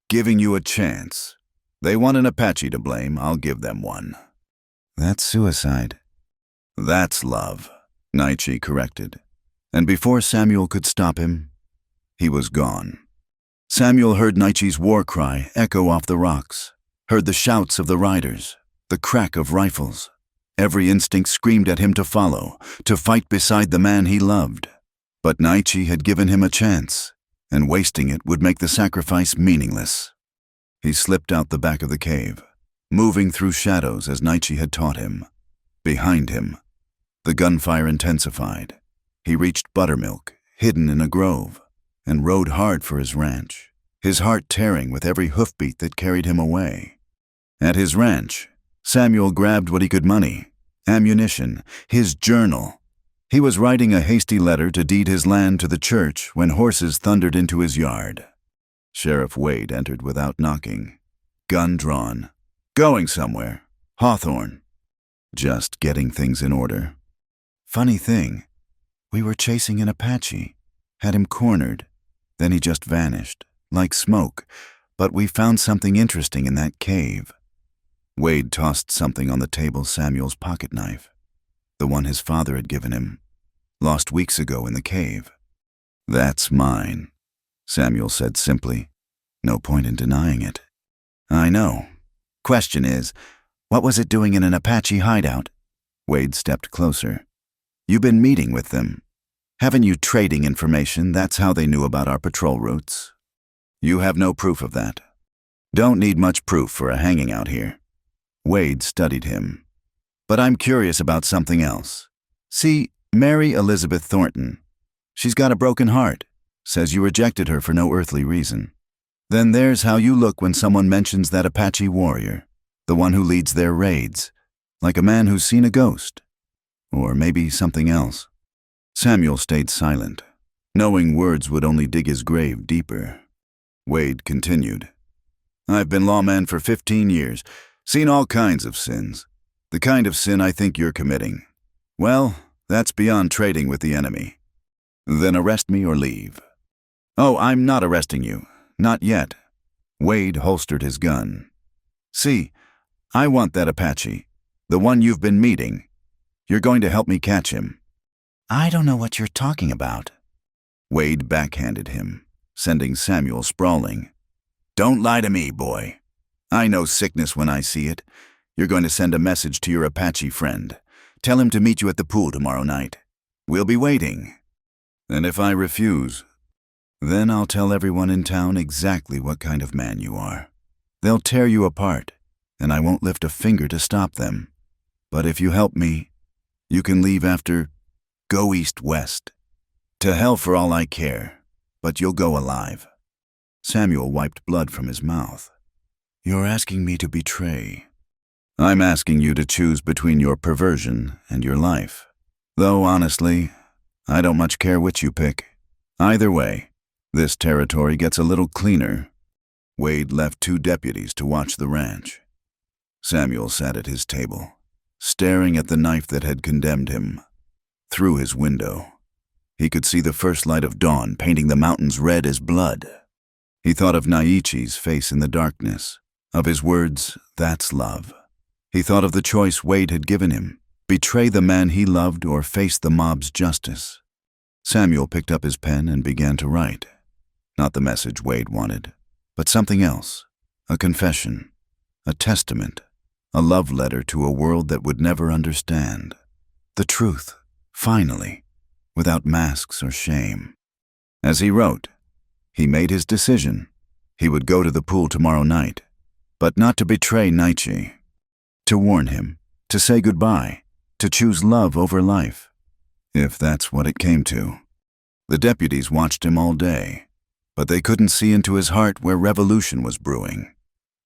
Giving you a chance. They want an Apache to blame, I'll give them one. That's suicide. That's love, Nietzsche corrected. And before Samuel could stop him, he was gone. Samuel heard Nietzsche's war cry echo off the rocks, heard the shouts of the riders, the crack of rifles. Every instinct screamed at him to follow, to fight beside the man he loved. But Nietzsche had given him a chance, and wasting it would make the sacrifice meaningless. He slipped out the back of the cave, moving through shadows as Nietzsche had taught him. Behind him, the gunfire intensified. He reached Buttermilk, hidden in a grove, and rode hard for his ranch, his heart tearing with every hoofbeat that carried him away. At his ranch, Samuel grabbed what he could money, ammunition, his journal. He was writing a hasty letter to deed his land to the church when horses thundered into his yard. Sheriff Wade entered without knocking, gun drawn. Going somewhere. Hawthorne. Just getting things in order. Funny thing, we were chasing an Apache, had him cornered, then he just vanished, like smoke, but we found something interesting in that cave. Wade tossed something on the table, Samuel's pocket knife, the one his father had given him, lost weeks ago in the cave. That's mine, Samuel said simply. No point in denying it. I know. Question is, what was it doing in an Apache hideout? Wade stepped closer. You've been meeting with them. Haven't you trading information? That's how they knew about our patrol routes. You have no proof of that. Don't need much proof for a hanging out here. Wade studied him. But I'm curious about something else. See, Mary Elizabeth Thornton. She's got a broken heart. Says you rejected her for no earthly reason. Then there's how you look when someone mentions that Apache warrior, the one who leads their raids, like a man who's seen a ghost. Or maybe something else. Samuel stayed silent, knowing words would only dig his grave deeper. Wade continued. I've been lawman for 15 years, seen all kinds of sins. The kind of sin I think you're committing. Well, that's beyond trading with the enemy. Then arrest me or leave. Oh, I'm not arresting you. Not yet. Wade holstered his gun. See, I want that Apache. The one you've been meeting. You're going to help me catch him." "I don't know what you're talking about." Wade backhanded him, sending Samuel sprawling. "Don't lie to me, boy. I know sickness when I see it. You're going to send a message to your Apache friend. Tell him to meet you at the pool tomorrow night. We'll be waiting. And if I refuse, then I'll tell everyone in town exactly what kind of man you are. They'll tear you apart, and I won't lift a finger to stop them. But if you help me, you can leave after go east-west. To hell for all I care, but you'll go alive." Samuel wiped blood from his mouth. "You're asking me to betray." "I'm asking you to choose between your perversion and your life. Though, honestly, I don't much care which you pick. Either way, this territory gets a little cleaner." Wade left 2 deputies to watch the ranch. Samuel sat at his table, staring at the knife that had condemned him. Through his window, he could see the first light of dawn painting the mountains red as blood. He thought of Naichi's face in the darkness, of his words, "That's love." He thought of the choice Wade had given him, betray the man he loved or face the mob's justice. Samuel picked up his pen and began to write. Not the message Wade wanted, but something else, a confession, a testament, a love letter to a world that would never understand. The truth, finally, without masks or shame. As he wrote, he made his decision. He would go to the pool tomorrow night, but not to betray Naichi. To warn him, to say goodbye, to choose love over life, if that's what it came to. The deputies watched him all day, but they couldn't see into his heart where revolution was brewing,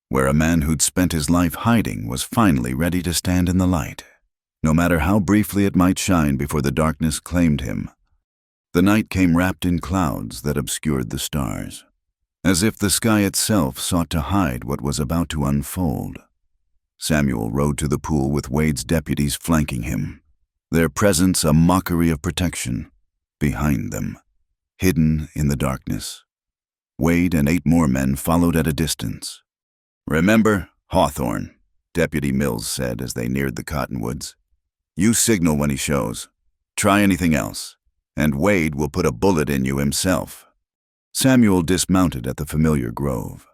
where a man who'd spent his life hiding was finally ready to stand in the light, no matter how briefly it might shine before the darkness claimed him. The night came wrapped in clouds that obscured the stars, as if the sky itself sought to hide what was about to unfold. Samuel rode to the pool with Wade's deputies flanking him, their presence a mockery of protection. Behind them, hidden in the darkness, Wade and 8 more men followed at a distance. "Remember, Hawthorne," Deputy Mills said as they neared the cottonwoods. "You signal when he shows. Try anything else, and Wade will put a bullet in you himself." Samuel dismounted at the familiar grove,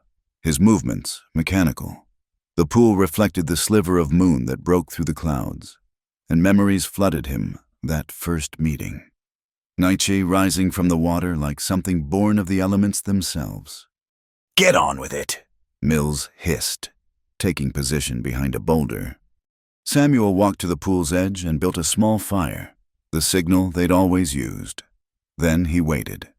his movements mechanical. The pool reflected the sliver of moon that broke through the clouds, and memories flooded him, that first meeting. Naichi rising from the water like something born of the elements themselves. "Get on with it," Mills hissed, taking position behind a boulder. Samuel walked to the pool's edge and built a small fire, the signal they'd always used. Then he waited,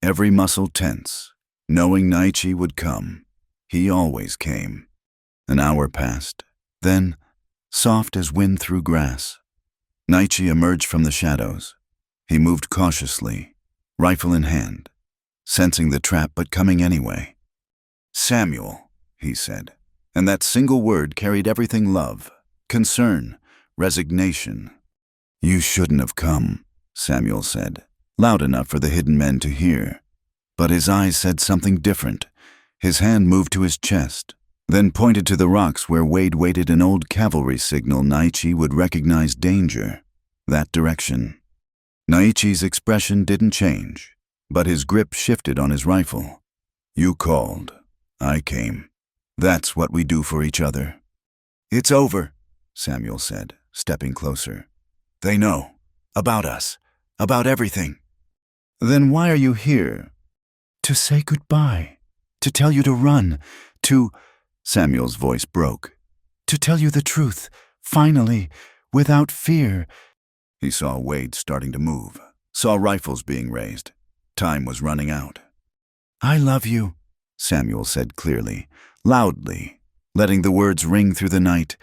every muscle tense, knowing Naichi would come. He always came. An hour passed. Then, soft as wind through grass, Naichi emerged from the shadows. He moved cautiously, rifle in hand, sensing the trap but coming anyway. "Samuel," he said, and that single word carried everything love, concern, resignation. "You shouldn't have come," Samuel said, loud enough for the hidden men to hear. But his eyes said something different. His hand moved to his chest, then pointed to the rocks where Wade waited, an old cavalry signal Naichi would recognize danger. That direction. Naichi's expression didn't change, but his grip shifted on his rifle. "You called. I came. That's what we do for each other." "It's over," Samuel said, stepping closer. "They know. About us. About everything." "Then why are you here?" "To say goodbye. To tell you to run. To—" Samuel's voice broke. "To tell you the truth, finally, without fear." He saw Wade starting to move, saw rifles being raised. Time was running out. "I love you," Samuel said clearly, loudly, letting the words ring through the night.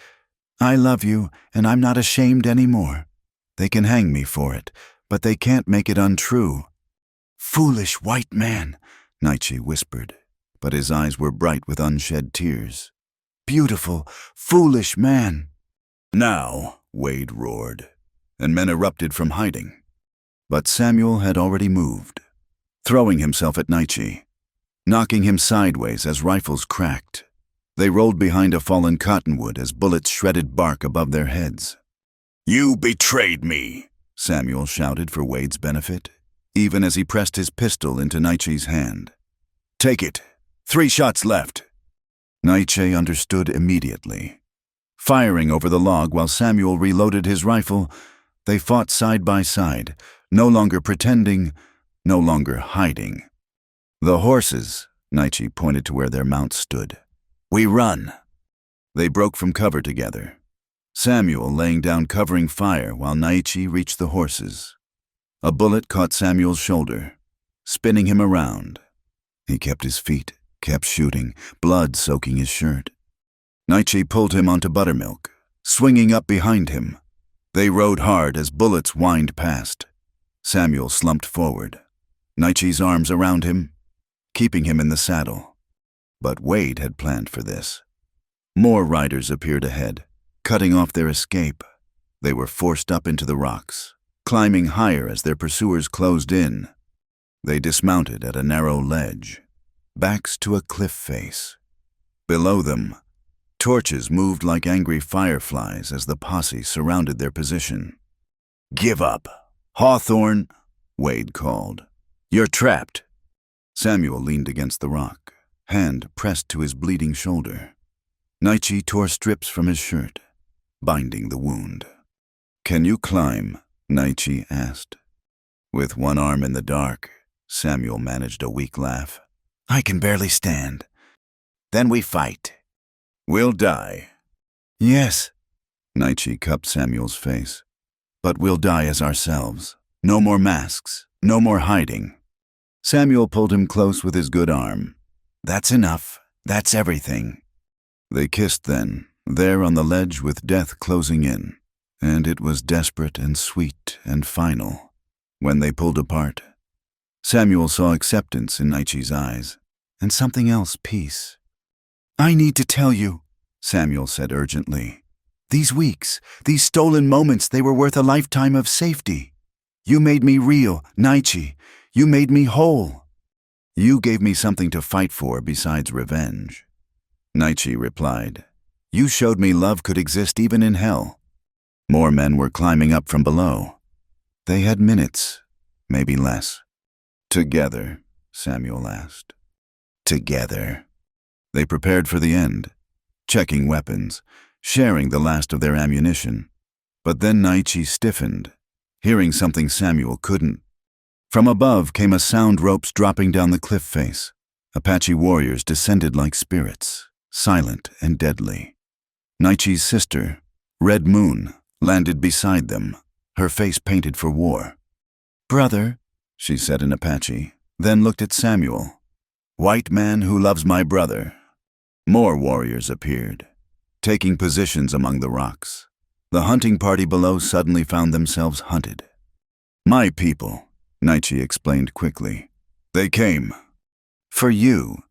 "I love you, and I'm not ashamed anymore. They can hang me for it, but they can't make it untrue." "Foolish white man," Naichi whispered, but his eyes were bright with unshed tears. "Beautiful, foolish man." "Now," Wade roared, and men erupted from hiding. But Samuel had already moved, throwing himself at Naichi, knocking him sideways as rifles cracked. They rolled behind a fallen cottonwood as bullets shredded bark above their heads. "You betrayed me," Samuel shouted for Wade's benefit, even as he pressed his pistol into Nietzsche's hand. "Take it. 3 shots left." Nietzsche understood immediately. Firing over the log while Samuel reloaded his rifle, they fought side by side, no longer pretending, no longer hiding. "The horses," Nietzsche pointed to where their mounts stood. "We run." They broke from cover together, Samuel laying down covering fire while Nietzsche reached the horses. A bullet caught Samuel's shoulder, spinning him around. He kept his feet, kept shooting, blood soaking his shirt. Nietzsche pulled him onto buttermilk, swinging up behind him. They rode hard as bullets whined past. Samuel slumped forward, Nietzsche's arms around him, keeping him in the saddle. But Wade had planned for this. More riders appeared ahead, cutting off their escape. They were forced up into the rocks, climbing higher as their pursuers closed in. They dismounted at a narrow ledge, backs to a cliff face. Below them, torches moved like angry fireflies as the posse surrounded their position. "Give up. Hawthorne," Wade called. "You're trapped." Samuel leaned against the rock, hand pressed to his bleeding shoulder. Nietzsche tore strips from his shirt, binding the wound. "Can you climb?" Nietzsche asked. With one arm in the dark, Samuel managed a weak laugh. "I can barely stand." "Then we fight." "We'll die." "Yes." Nietzsche cupped Samuel's face. "But we'll die as ourselves. No more masks, no more hiding." Samuel pulled him close with his good arm. "That's enough. That's everything." They kissed then, there on the ledge with death closing in, and it was desperate and sweet and final. When they pulled apart, Samuel saw acceptance in Nietzsche's eyes, and something else, peace. "I need to tell you," Samuel said urgently. "These weeks, these stolen moments, they were worth a lifetime of safety. You made me real, Nietzsche. You made me whole. You gave me something to fight for besides revenge." Nietzsche replied, "You showed me love could exist even in hell." More men were climbing up from below. They had minutes, maybe less. "Together?" Samuel asked. "Together." They prepared for the end, checking weapons, sharing the last of their ammunition. But then Nietzsche stiffened, hearing something Samuel couldn't. From above came a sound ropes dropping down the cliff face. Apache warriors descended like spirits, silent and deadly. Nietzsche's sister, Red Moon, landed beside them, her face painted for war. "Brother," she said in Apache, then looked at Samuel. "White man who loves my brother." More warriors appeared, taking positions among the rocks. The hunting party below suddenly found themselves hunted. "My people," Nietzsche explained quickly. "They came. For you.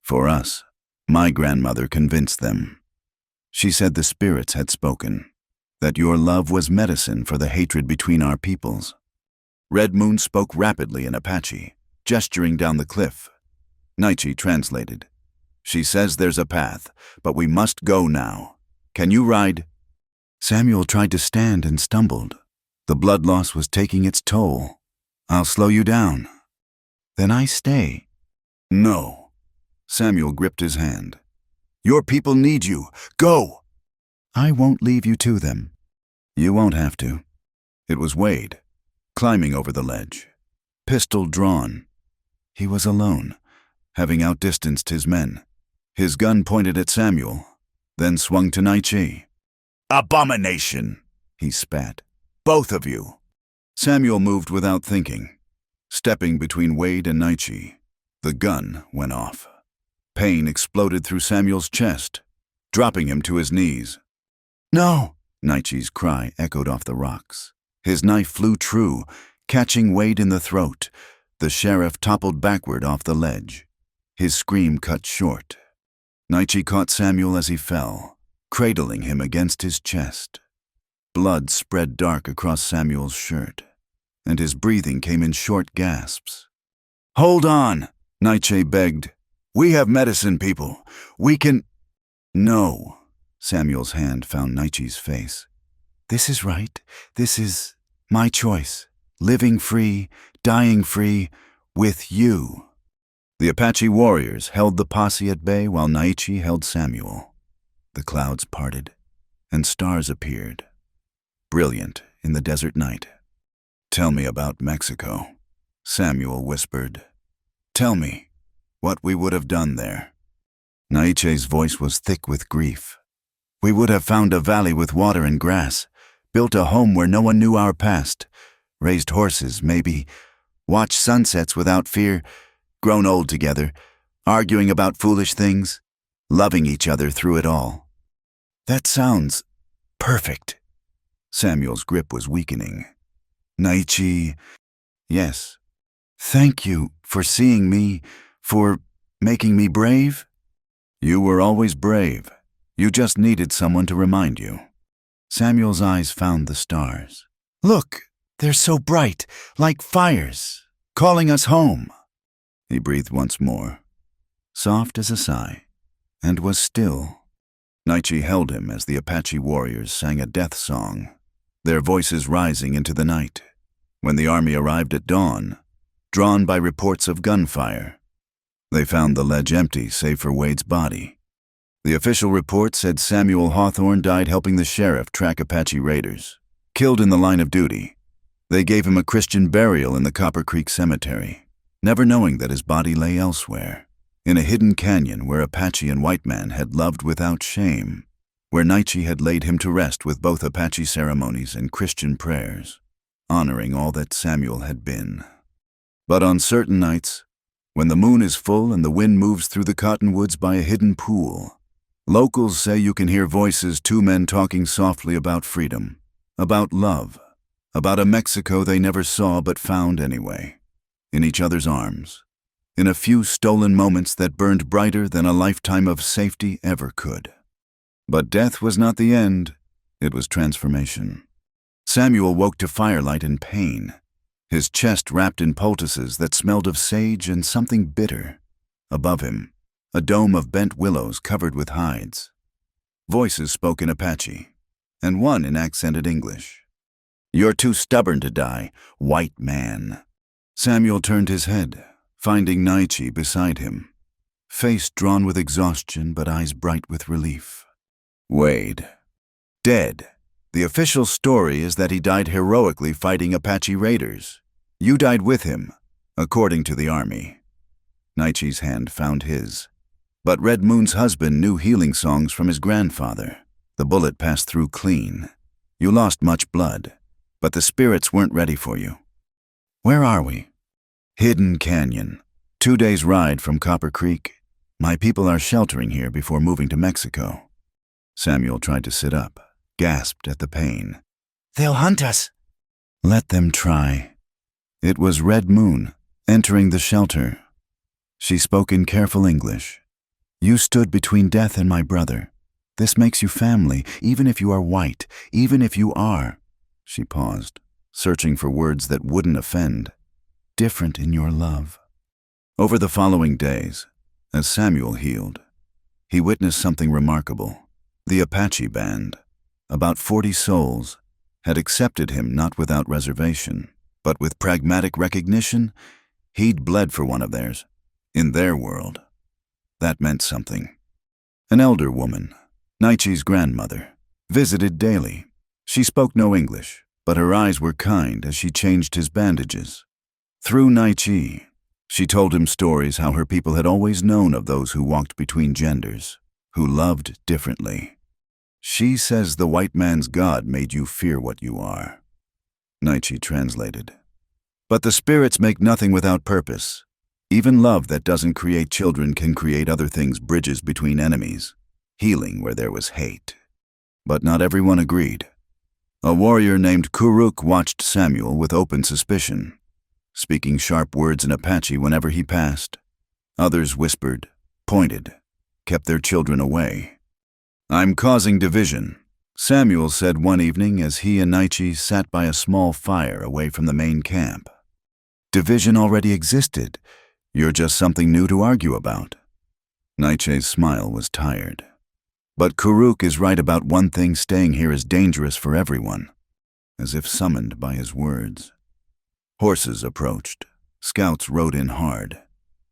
For us. My grandmother convinced them. She said the spirits had spoken, that your love was medicine for the hatred between our peoples." Red Moon spoke rapidly in Apache, gesturing down the cliff. Nietzsche translated. "She says there's a path, but we must go now. Can you ride?" Samuel tried to stand and stumbled. The blood loss was taking its toll. "I'll slow you down." "Then I stay." "No." Samuel gripped his hand. "Your people need you. Go!" "I won't leave you to them." "You won't have to." It was Wade, climbing over the ledge, pistol drawn. He was alone, having outdistanced his men. His gun pointed at Samuel, then swung to Nietzsche. "Abomination!" he spat. "Both of you!" Samuel moved without thinking, stepping between Wade and Nietzsche. The gun went off. Pain exploded through Samuel's chest, dropping him to his knees. "No!" Nietzsche's cry echoed off the rocks. His knife flew true, catching Wade in the throat. The sheriff toppled backward off the ledge. His scream cut short. Nietzsche caught Samuel as he fell, cradling him against his chest. Blood spread dark across Samuel's shirt, and his breathing came in short gasps. "Hold on," Nietzsche begged. "We have medicine, people. We can—" No. Samuel's hand found Naichi's face. This is right. This is my choice. Living free, dying free, with you. The Apache warriors held the posse at bay while Naichi held Samuel. The clouds parted, and stars appeared, brilliant in the desert night. Tell me about Mexico, Samuel whispered. Tell me what we would have done there. Naiche's voice was thick with grief. We would have found a valley with water and grass, built a home where no one knew our past, raised horses, maybe, watched sunsets without fear, grown old together, arguing about foolish things, loving each other through it all. That sounds perfect. Samuel's grip was weakening. Naichi, yes. Thank you for seeing me, for making me brave. You were always brave. You just needed someone to remind you. Samuel's eyes found the stars. Look, they're so bright, like fires, calling us home. He breathed once more, soft as a sigh, and was still. Naichi held him as the Apache warriors sang a death song, their voices rising into the night. When the army arrived at dawn, drawn by reports of gunfire, they found the ledge empty save for Wade's body. The official report said Samuel Hawthorne died helping the sheriff track Apache raiders, killed in the line of duty. They gave him a Christian burial in the Copper Creek Cemetery, never knowing that his body lay elsewhere, in a hidden canyon where Apache and white man had loved without shame, where Naichi had laid him to rest with both Apache ceremonies and Christian prayers, honoring all that Samuel had been. But on certain nights, when the moon is full and the wind moves through the cottonwoods by a hidden pool, locals say you can hear voices, two men talking softly about freedom, about love, about a Mexico they never saw but found anyway, in each other's arms, in a few stolen moments that burned brighter than a lifetime of safety ever could. But death was not the end, it was transformation. Samuel woke to firelight and pain, his chest wrapped in poultices that smelled of sage and something bitter. Above him, a dome of bent willows covered with hides. Voices spoke in Apache, and one in accented English. You're too stubborn to die, white man. Samuel turned his head, finding Naichi beside him, face drawn with exhaustion but eyes bright with relief. Wade. Dead. The official story is that he died heroically fighting Apache raiders. You died with him, according to the army. Naichi's hand found his. But Red Moon's husband knew healing songs from his grandfather. The bullet passed through clean. You lost much blood, but the spirits weren't ready for you. Where are we? Hidden Canyon. 2 days' ride from Copper Creek. My people are sheltering here before moving to Mexico. Samuel tried to sit up, gasped at the pain. They'll hunt us. Let them try. It was Red Moon, entering the shelter. She spoke in careful English. You stood between death and my brother. This makes you family, even if you are white, even if you are. She paused, searching for words that wouldn't offend. Different in your love. Over the following days, as Samuel healed, he witnessed something remarkable. The Apache band, about 40 souls, had accepted him not without reservation, but with pragmatic recognition. He'd bled for one of theirs, in their world. That meant something. An elder woman, Naichi's grandmother, visited daily. She spoke no English, but her eyes were kind as she changed his bandages. Through Naichi, she told him stories how her people had always known of those who walked between genders, who loved differently. She says the white man's God made you fear what you are. Naichi translated. But the spirits make nothing without purpose. Even love that doesn't create children can create other things, bridges between enemies, healing where there was hate. But not everyone agreed. A warrior named Kuruk watched Samuel with open suspicion, speaking sharp words in Apache whenever he passed. Others whispered, pointed, kept their children away. I'm causing division, Samuel said one evening as he and Naichi sat by a small fire away from the main camp. Division already existed. You're just something new to argue about. Naiche's smile was tired. But Kuruk is right about one thing: staying here is dangerous for everyone. As if summoned by his words. Horses approached. Scouts rode in hard.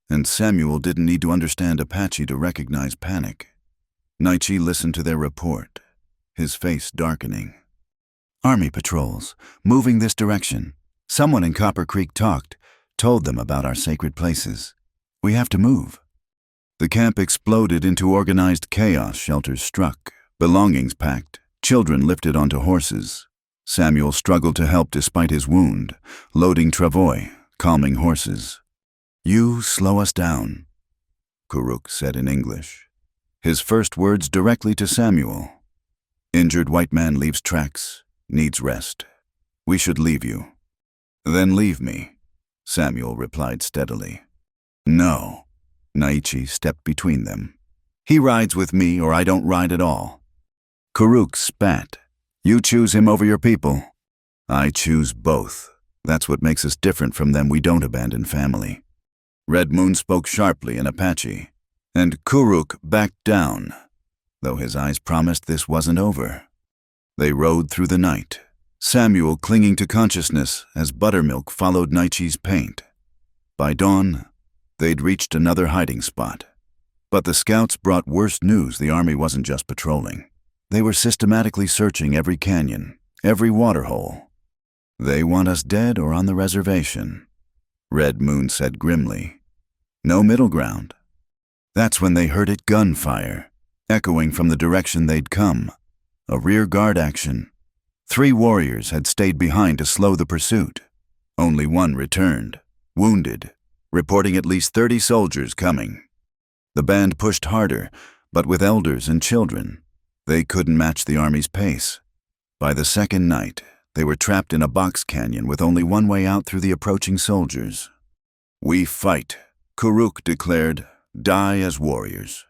And Samuel didn't need to understand Apache to recognize panic. Naichi listened to their report, his face darkening. Army patrols, moving this direction. Someone in Copper Creek told them about our sacred places. We have to move. The camp exploded into organized chaos. Shelters struck, belongings packed, children lifted onto horses. Samuel struggled to help despite his wound, loading travois, calming horses. You slow us down, Kuruk said in English. His first words directly to Samuel. Injured white man leaves tracks, needs rest. We should leave you. Then leave me, Samuel replied steadily. No, Naichi stepped between them. He rides with me or I don't ride at all. Kuruk spat. You choose him over your people. I choose both. That's what makes us different from them. We don't abandon family. Red Moon spoke sharply in Apache, and Kuruk backed down, though his eyes promised this wasn't over. They rode through the night, Samuel clinging to consciousness as buttermilk followed Naichi's paint. By dawn, they'd reached another hiding spot. But the scouts brought worse news. The army wasn't just patrolling. They were systematically searching every canyon, every waterhole. They want us dead or on the reservation, Red Moon said grimly. No middle ground. That's when they heard it: gunfire, echoing from the direction they'd come. A rear guard action. 3 warriors had stayed behind to slow the pursuit. Only one returned, wounded, reporting at least 30 soldiers coming. The band pushed harder, but with elders and children. They couldn't match the army's pace. By the second night, they were trapped in a box canyon with only one way out through the approaching soldiers. We fight, Kuruk declared, die as warriors.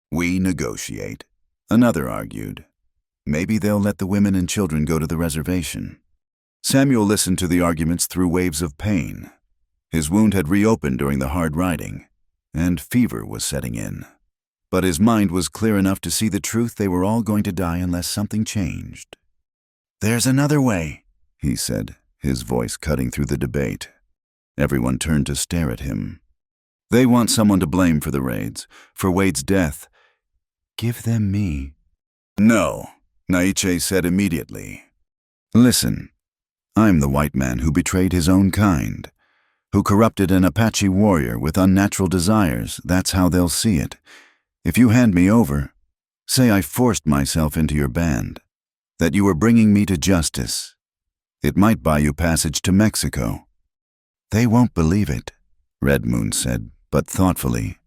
We negotiate, another argued. Maybe they'll let the women and children go to the reservation. Samuel listened to the arguments through waves of pain. His wound had reopened during the hard riding, and fever was setting in. But his mind was clear enough to see the truth: they were all going to die unless something changed. There's another way, he said, his voice cutting through the debate. Everyone turned to stare at him. They want someone to blame for the raids, for Wade's death. Give them me. No, Naiche said immediately. Listen, I'm the white man who betrayed his own kind, who corrupted an Apache warrior with unnatural desires. That's how they'll see it. If you hand me over, say I forced myself into your band, that you were bringing me to justice. It might buy you passage to Mexico. They won't believe it, Red Moon said, but thoughtfully.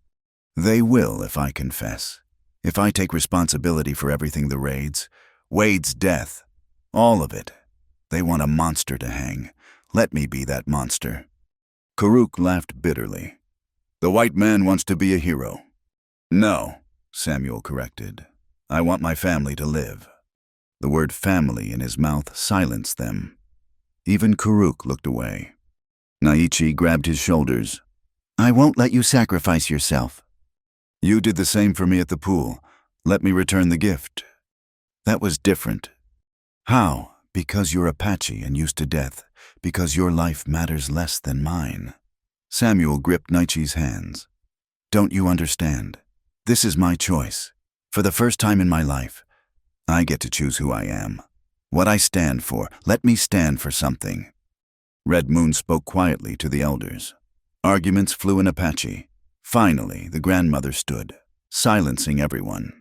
They will if I confess, if I take responsibility for everything: the raids, Wade's death, all of it. They want a monster to hang. Let me be that monster. Kuruk laughed bitterly. The white man wants to be a hero. No, Samuel corrected. I want my family to live. The word family in his mouth silenced them. Even Kuruk looked away. Naichi grabbed his shoulders. I won't let you sacrifice yourself. You did the same for me at the pool. Let me return the gift. That was different. How? Because you're Apache and used to death. Because your life matters less than mine. Samuel gripped Naichi's hands. Don't you understand? This is my choice. For the first time in my life, I get to choose who I am, what I stand for. Let me stand for something. Red Moon spoke quietly to the elders. Arguments flew in Apache. Finally, the grandmother stood, silencing everyone.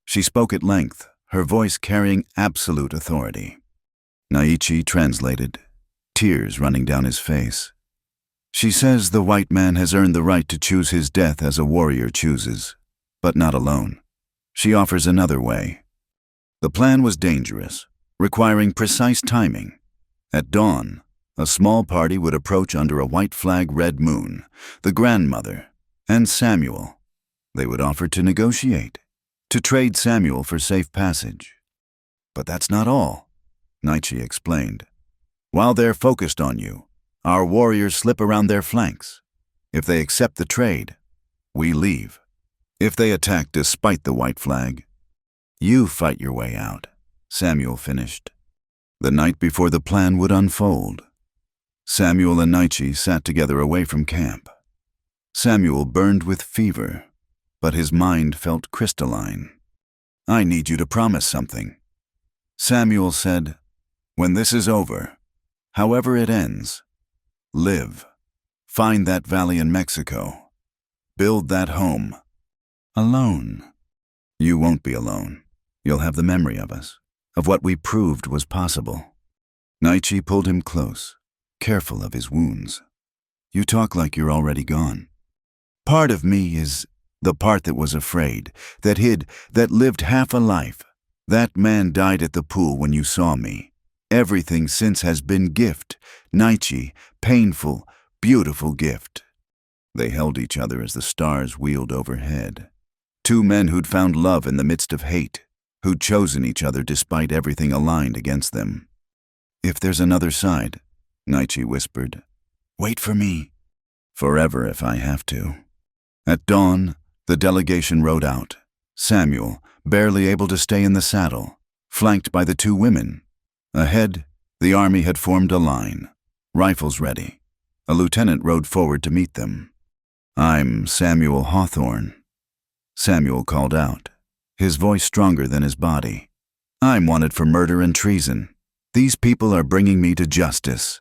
She spoke at length, her voice carrying absolute authority. Naichi translated, tears running down his face. She says the white man has earned the right to choose his death as a warrior chooses, but not alone. She offers another way. The plan was dangerous, requiring precise timing. At dawn, a small party would approach under a white flag. Red Moon, the grandmother, and Samuel. They would offer to negotiate, to trade Samuel for safe passage. But that's not all, Naichi explained. While they're focused on you, our warriors slip around their flanks. If they accept the trade, we leave. If they attack despite the white flag, You fight your way out, Samuel finished. The night before the plan would unfold, Samuel and Nietzsche sat together away from camp. Samuel burned with fever, but his mind felt crystalline. I need you to promise something. Samuel said, when this is over, however it ends, live. Find that valley in Mexico. Build that home. Alone. You won't be alone. You'll have the memory of us, of what we proved was possible. Nietzsche pulled him close, careful of his wounds. You talk like you're already gone. Part of me is the part that was afraid, that hid, that lived half a life. That man died at the pool when you saw me. Everything since has been gift. Nietzsche, painful, beautiful gift. They held each other as the stars wheeled overhead. Two men who'd found love in the midst of hate, who'd chosen each other despite everything aligned against them. If there's another side, Nietzsche whispered, wait for me. Forever if I have to. At dawn, the delegation rode out. Samuel, barely able to stay in the saddle, flanked by the two women. Ahead, the army had formed a line, rifles ready. A lieutenant rode forward to meet them. I'm Samuel Hawthorne. Samuel called out, his voice stronger than his body. I'm wanted for murder and treason. These people are bringing me to justice.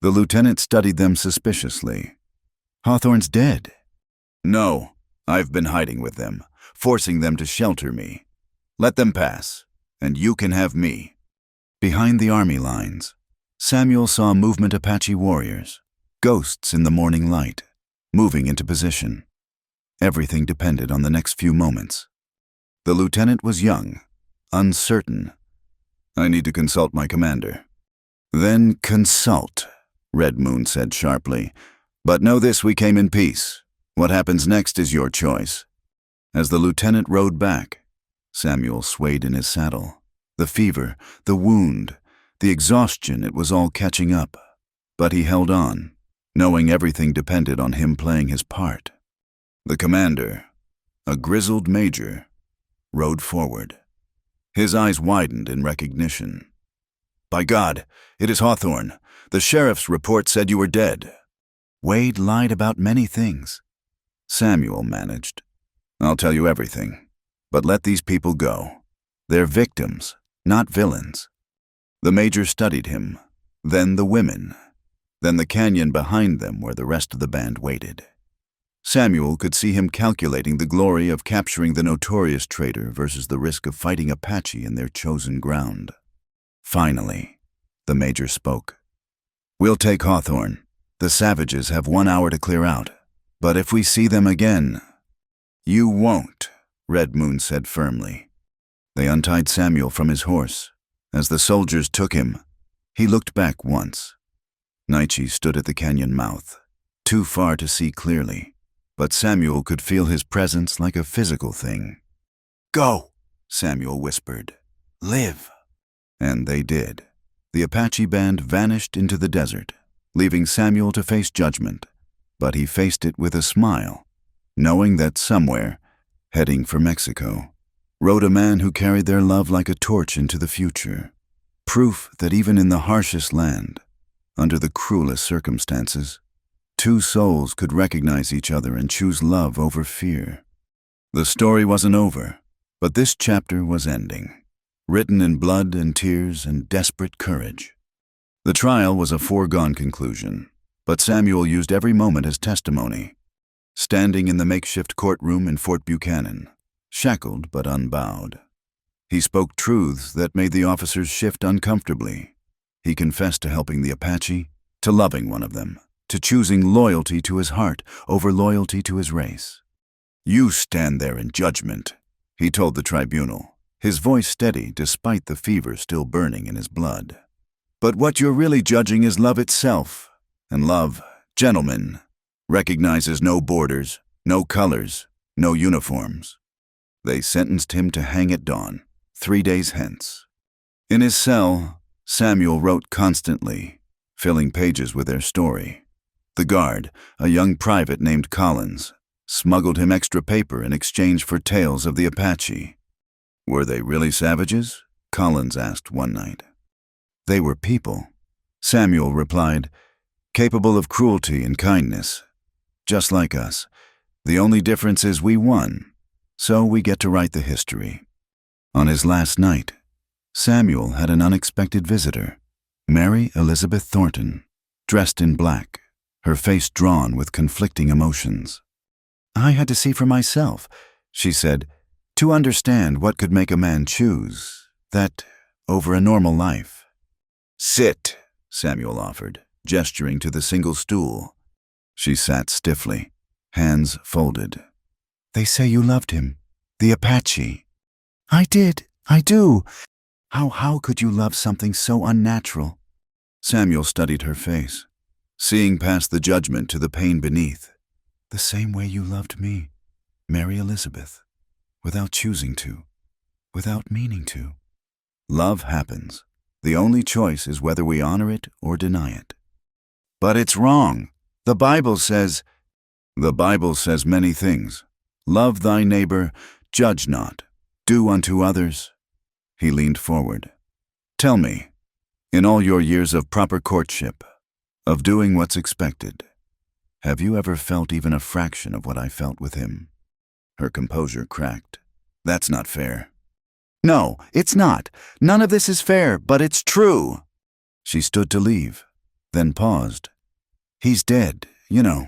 The lieutenant studied them suspiciously. Hawthorne's dead. No, I've been hiding with them, forcing them to shelter me. Let them pass, and you can have me. Behind the army lines, Samuel saw movement Apache warriors, ghosts in the morning light, moving into position. Everything depended on the next few moments. The lieutenant was young, uncertain. I need to consult my commander. Then consult, Red Moon said sharply. But know this, we came in peace. What happens next is your choice. As the lieutenant rode back, Samuel swayed in his saddle. The fever, the wound, the exhaustion, it was all catching up. But he held on, knowing everything depended on him playing his part. The commander, a grizzled major, rode forward. His eyes widened in recognition. By God, it is Hawthorne. The sheriff's report said you were dead. Wade lied about many things. Samuel managed. I'll tell you everything, but let these people go. They're victims, not villains. The major studied him, then the women, then the canyon behind them where the rest of the band waited. Samuel could see him calculating the glory of capturing the notorious traitor versus the risk of fighting Apache in their chosen ground. Finally, the major spoke. We'll take Hawthorne. The savages have 1 hour to clear out. But if we see them again, you won't, Red Moon said firmly. They untied Samuel from his horse. As the soldiers took him, he looked back once. Nietzsche stood at the canyon mouth, too far to see clearly, but Samuel could feel his presence like a physical thing. Go, Samuel whispered. Live. And they did. The Apache band vanished into the desert, leaving Samuel to face judgment. But he faced it with a smile, knowing that somewhere, heading for Mexico, rode a man who carried their love like a torch into the future. Proof that even in the harshest land, under the cruelest circumstances, two souls could recognize each other and choose love over fear. The story wasn't over, but this chapter was ending, written in blood and tears and desperate courage. The trial was a foregone conclusion. But Samuel used every moment as testimony. Standing in the makeshift courtroom in Fort Buchanan, shackled but unbowed, he spoke truths that made the officers shift uncomfortably. He confessed to helping the Apache, to loving one of them, to choosing loyalty to his heart over loyalty to his race. You stand there in judgment, he told the tribunal, his voice steady despite the fever still burning in his blood. But what you're really judging is love itself. And love, gentlemen, recognizes no borders, no colors, no uniforms. They sentenced him to hang at dawn, 3 days hence. In his cell, Samuel wrote constantly, filling pages with their story. The guard, a young private named Collins, smuggled him extra paper in exchange for tales of the Apache. Were they really savages? Collins asked one night. They were people, Samuel replied, capable of cruelty and kindness. Just like us. The only difference is we won, so we get to write the history. On his last night, Samuel had an unexpected visitor, Mary Elizabeth Thornton, dressed in black, her face drawn with conflicting emotions. I had to see for myself, she said, to understand what could make a man choose that over a normal life. Sit, Samuel offered, gesturing to the single stool. She sat stiffly, hands folded. They say you loved him, the Apache. I did, I do. How could you love something so unnatural? Samuel studied her face, seeing past the judgment to the pain beneath. The same way you loved me, Mary Elizabeth, without choosing to, without meaning to. Love happens. The only choice is whether we honor it or deny it. But it's wrong. The Bible says many things. Love thy neighbor, judge not, do unto others. He leaned forward. Tell me, in all your years of proper courtship, of doing what's expected, have you ever felt even a fraction of what I felt with him? Her composure cracked. That's not fair. No, it's not. None of this is fair, but it's true. She stood to leave, then paused. He's dead, you know.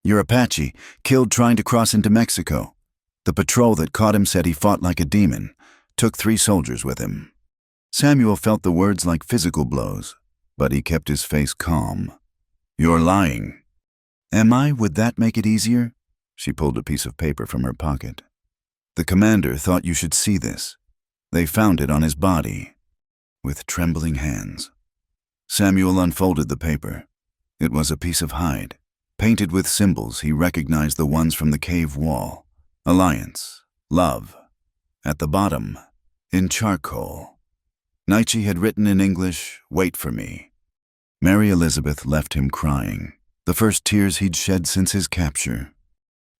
Your Apache, killed trying to cross into Mexico. The patrol that caught him said he fought like a demon, took 3 soldiers with him. Samuel felt the words like physical blows, but he kept his face calm. You're lying. Am I? Would that make it easier? She pulled a piece of paper from her pocket. The commander thought you should see this. They found it on his body. With trembling hands, Samuel unfolded the paper. It was a piece of hide. Painted with symbols, he recognized the ones from the cave wall. Alliance, love. At the bottom, in charcoal, Nietzsche had written in English, wait for me. Mary Elizabeth left him crying, the first tears he'd shed since his capture.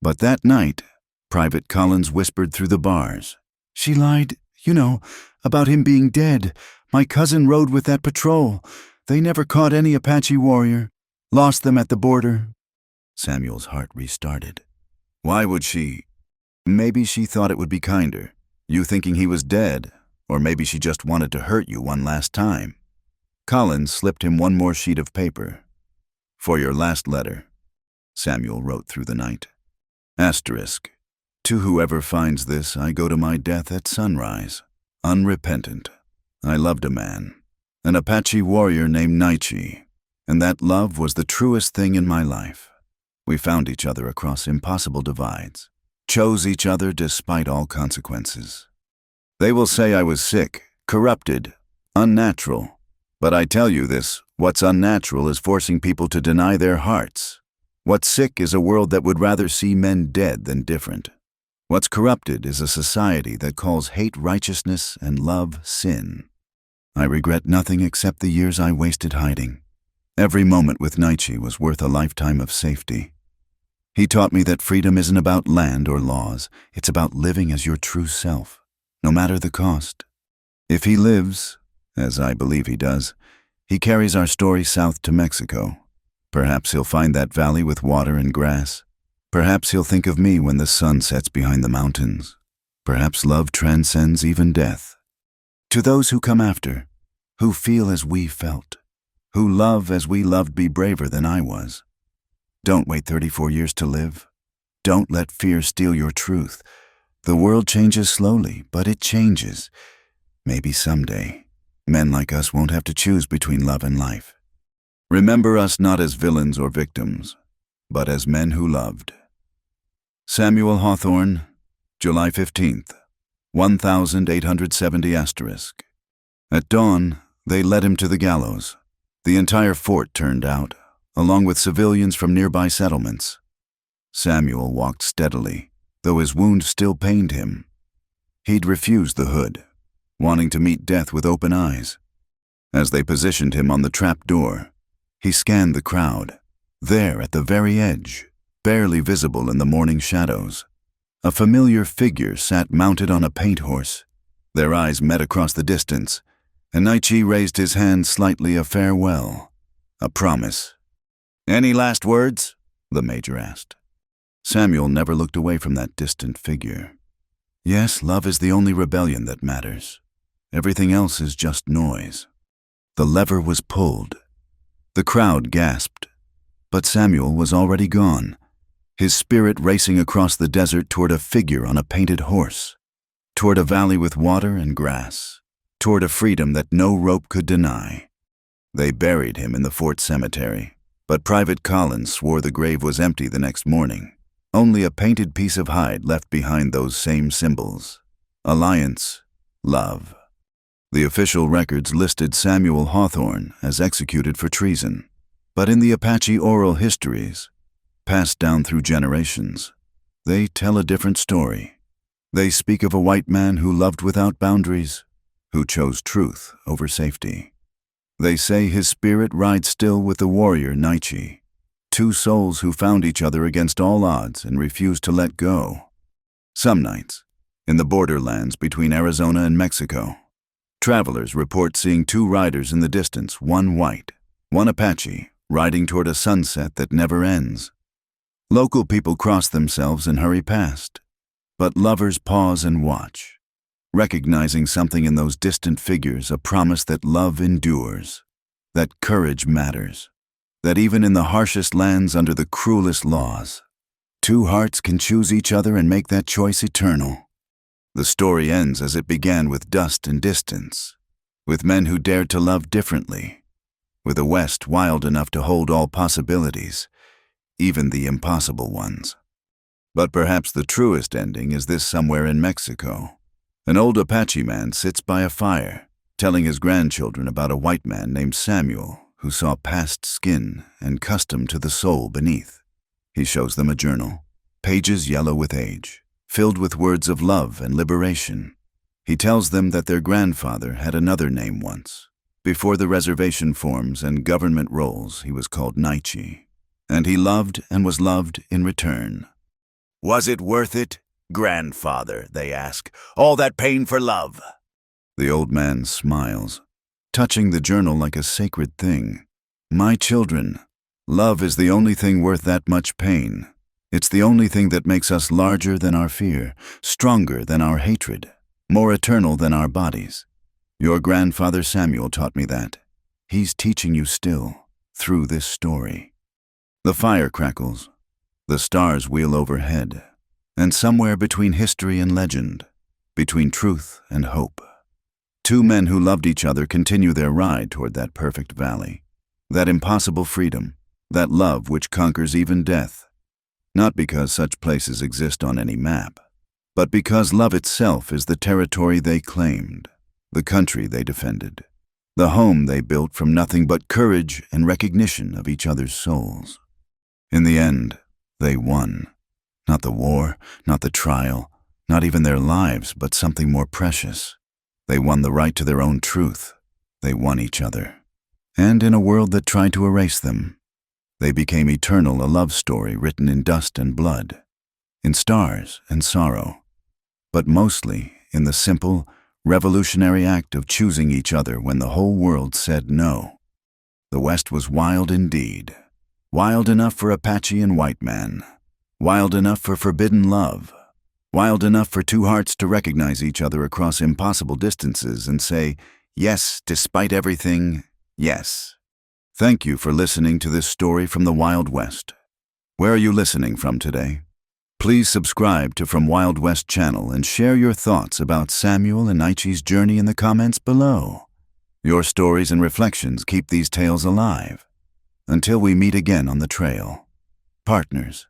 But that night, Private Collins whispered through the bars. She lied, you know, about him being dead. My cousin rode with that patrol. They never caught any Apache warrior. Lost them at the border. Samuel's heart restarted. Why would she? Maybe she thought it would be kinder, you thinking he was dead, or maybe she just wanted to hurt you one last time. Collins slipped him one more sheet of paper. For your last letter, Samuel wrote through the night. Asterisk. To whoever finds this, I go to my death at sunrise, unrepentant. I loved a man, an Apache warrior named Nietzsche, and that love was the truest thing in my life. We found each other across impossible divides, chose each other despite all consequences. They will say I was sick, corrupted, unnatural, but I tell you this, what's unnatural is forcing people to deny their hearts. What's sick is a world that would rather see men dead than different. What's corrupted is a society that calls hate righteousness and love sin. I regret nothing except the years I wasted hiding. Every moment with Nietzsche was worth a lifetime of safety. He taught me that freedom isn't about land or laws, it's about living as your true self, no matter the cost. If he lives, as I believe he does, he carries our story south to Mexico. Perhaps he'll find that valley with water and grass. Perhaps he'll think of me when the sun sets behind the mountains. Perhaps love transcends even death. To those who come after, who feel as we felt, who love as we loved, be braver than I was. Don't wait 34 years to live. Don't let fear steal your truth. The world changes slowly, but it changes. Maybe someday, men like us won't have to choose between love and life. Remember us not as villains or victims, but as men who loved. Samuel Hawthorne, July 15th, 1870 asterisk. At dawn, they led him to the gallows. The entire fort turned out, along with civilians from nearby settlements. Samuel walked steadily, though his wound still pained him. He'd refused the hood, wanting to meet death with open eyes. As they positioned him on the trap door, he scanned the crowd. There, at the very edge, barely visible in the morning shadows, a familiar figure sat mounted on a paint horse. Their eyes met across the distance, and Naichi raised his hand slightly, a farewell, a promise. "Any last words?" the major asked. Samuel never looked away from that distant figure. "Yes, love is the only rebellion that matters. Everything else is just noise." The lever was pulled. The crowd gasped, but Samuel was already gone, his spirit racing across the desert toward a figure on a painted horse, toward a valley with water and grass, toward a freedom that no rope could deny. They buried him in the fort cemetery, but Private Collins swore the grave was empty the next morning. Only a painted piece of hide left behind those same symbols: alliance, love. The official records listed Samuel Hawthorne as executed for treason, but in the Apache oral histories, passed down through generations, they tell a different story. They speak of a white man who loved without boundaries, who chose truth over safety. They say his spirit rides still with the warrior Naichi, two souls who found each other against all odds and refused to let go. Some nights, in the borderlands between Arizona and Mexico, travelers report seeing two riders in the distance, one white, one Apache, riding toward a sunset that never ends. Local people cross themselves and hurry past, but lovers pause and watch, recognizing something in those distant figures, a promise that love endures, that courage matters, that even in the harshest lands under the cruelest laws, two hearts can choose each other and make that choice eternal. The story ends as it began, with dust and distance, with men who dared to love differently, with a West wild enough to hold all possibilities, even the impossible ones. But perhaps the truest ending is this: somewhere in Mexico, an old Apache man sits by a fire, telling his grandchildren about a white man named Samuel who saw past skin and custom to the soul beneath. He shows them a journal, pages yellow with age, filled with words of love and liberation. He tells them that their grandfather had another name once. Before the reservation forms and government roles, he was called Naichi, and he loved and was loved in return. "Was it worth it, grandfather?" they ask. "All that pain for love?" The old man smiles, touching the journal like a sacred thing. "My children, love is the only thing worth that much pain. It's the only thing that makes us larger than our fear, stronger than our hatred, more eternal than our bodies. Your grandfather Samuel taught me that. He's teaching you still, through this story." The fire crackles. The stars wheel overhead. And somewhere between history and legend, between truth and hope, two men who loved each other continue their ride toward that perfect valley, that impossible freedom, that love which conquers even death. Not because such places exist on any map, but because love itself is the territory they claimed, the country they defended, the home they built from nothing but courage and recognition of each other's souls. In the end, they won. Not the war, not the trial, not even their lives, but something more precious. They won the right to their own truth. They won each other. And in a world that tried to erase them, they became eternal, a love story written in dust and blood, in stars and sorrow, but mostly in the simple, revolutionary act of choosing each other when the whole world said no. The West was wild indeed, wild enough for Apache and white man, wild enough for forbidden love, wild enough for two hearts to recognize each other across impossible distances and say, yes, despite everything, yes. Thank you for listening to this story from the Wild West. Where are you listening from today? Please subscribe to From Wild West channel and share your thoughts about Samuel and Naichi's journey in the comments below. Your stories and reflections keep these tales alive. Until we meet again on the trail. Partners.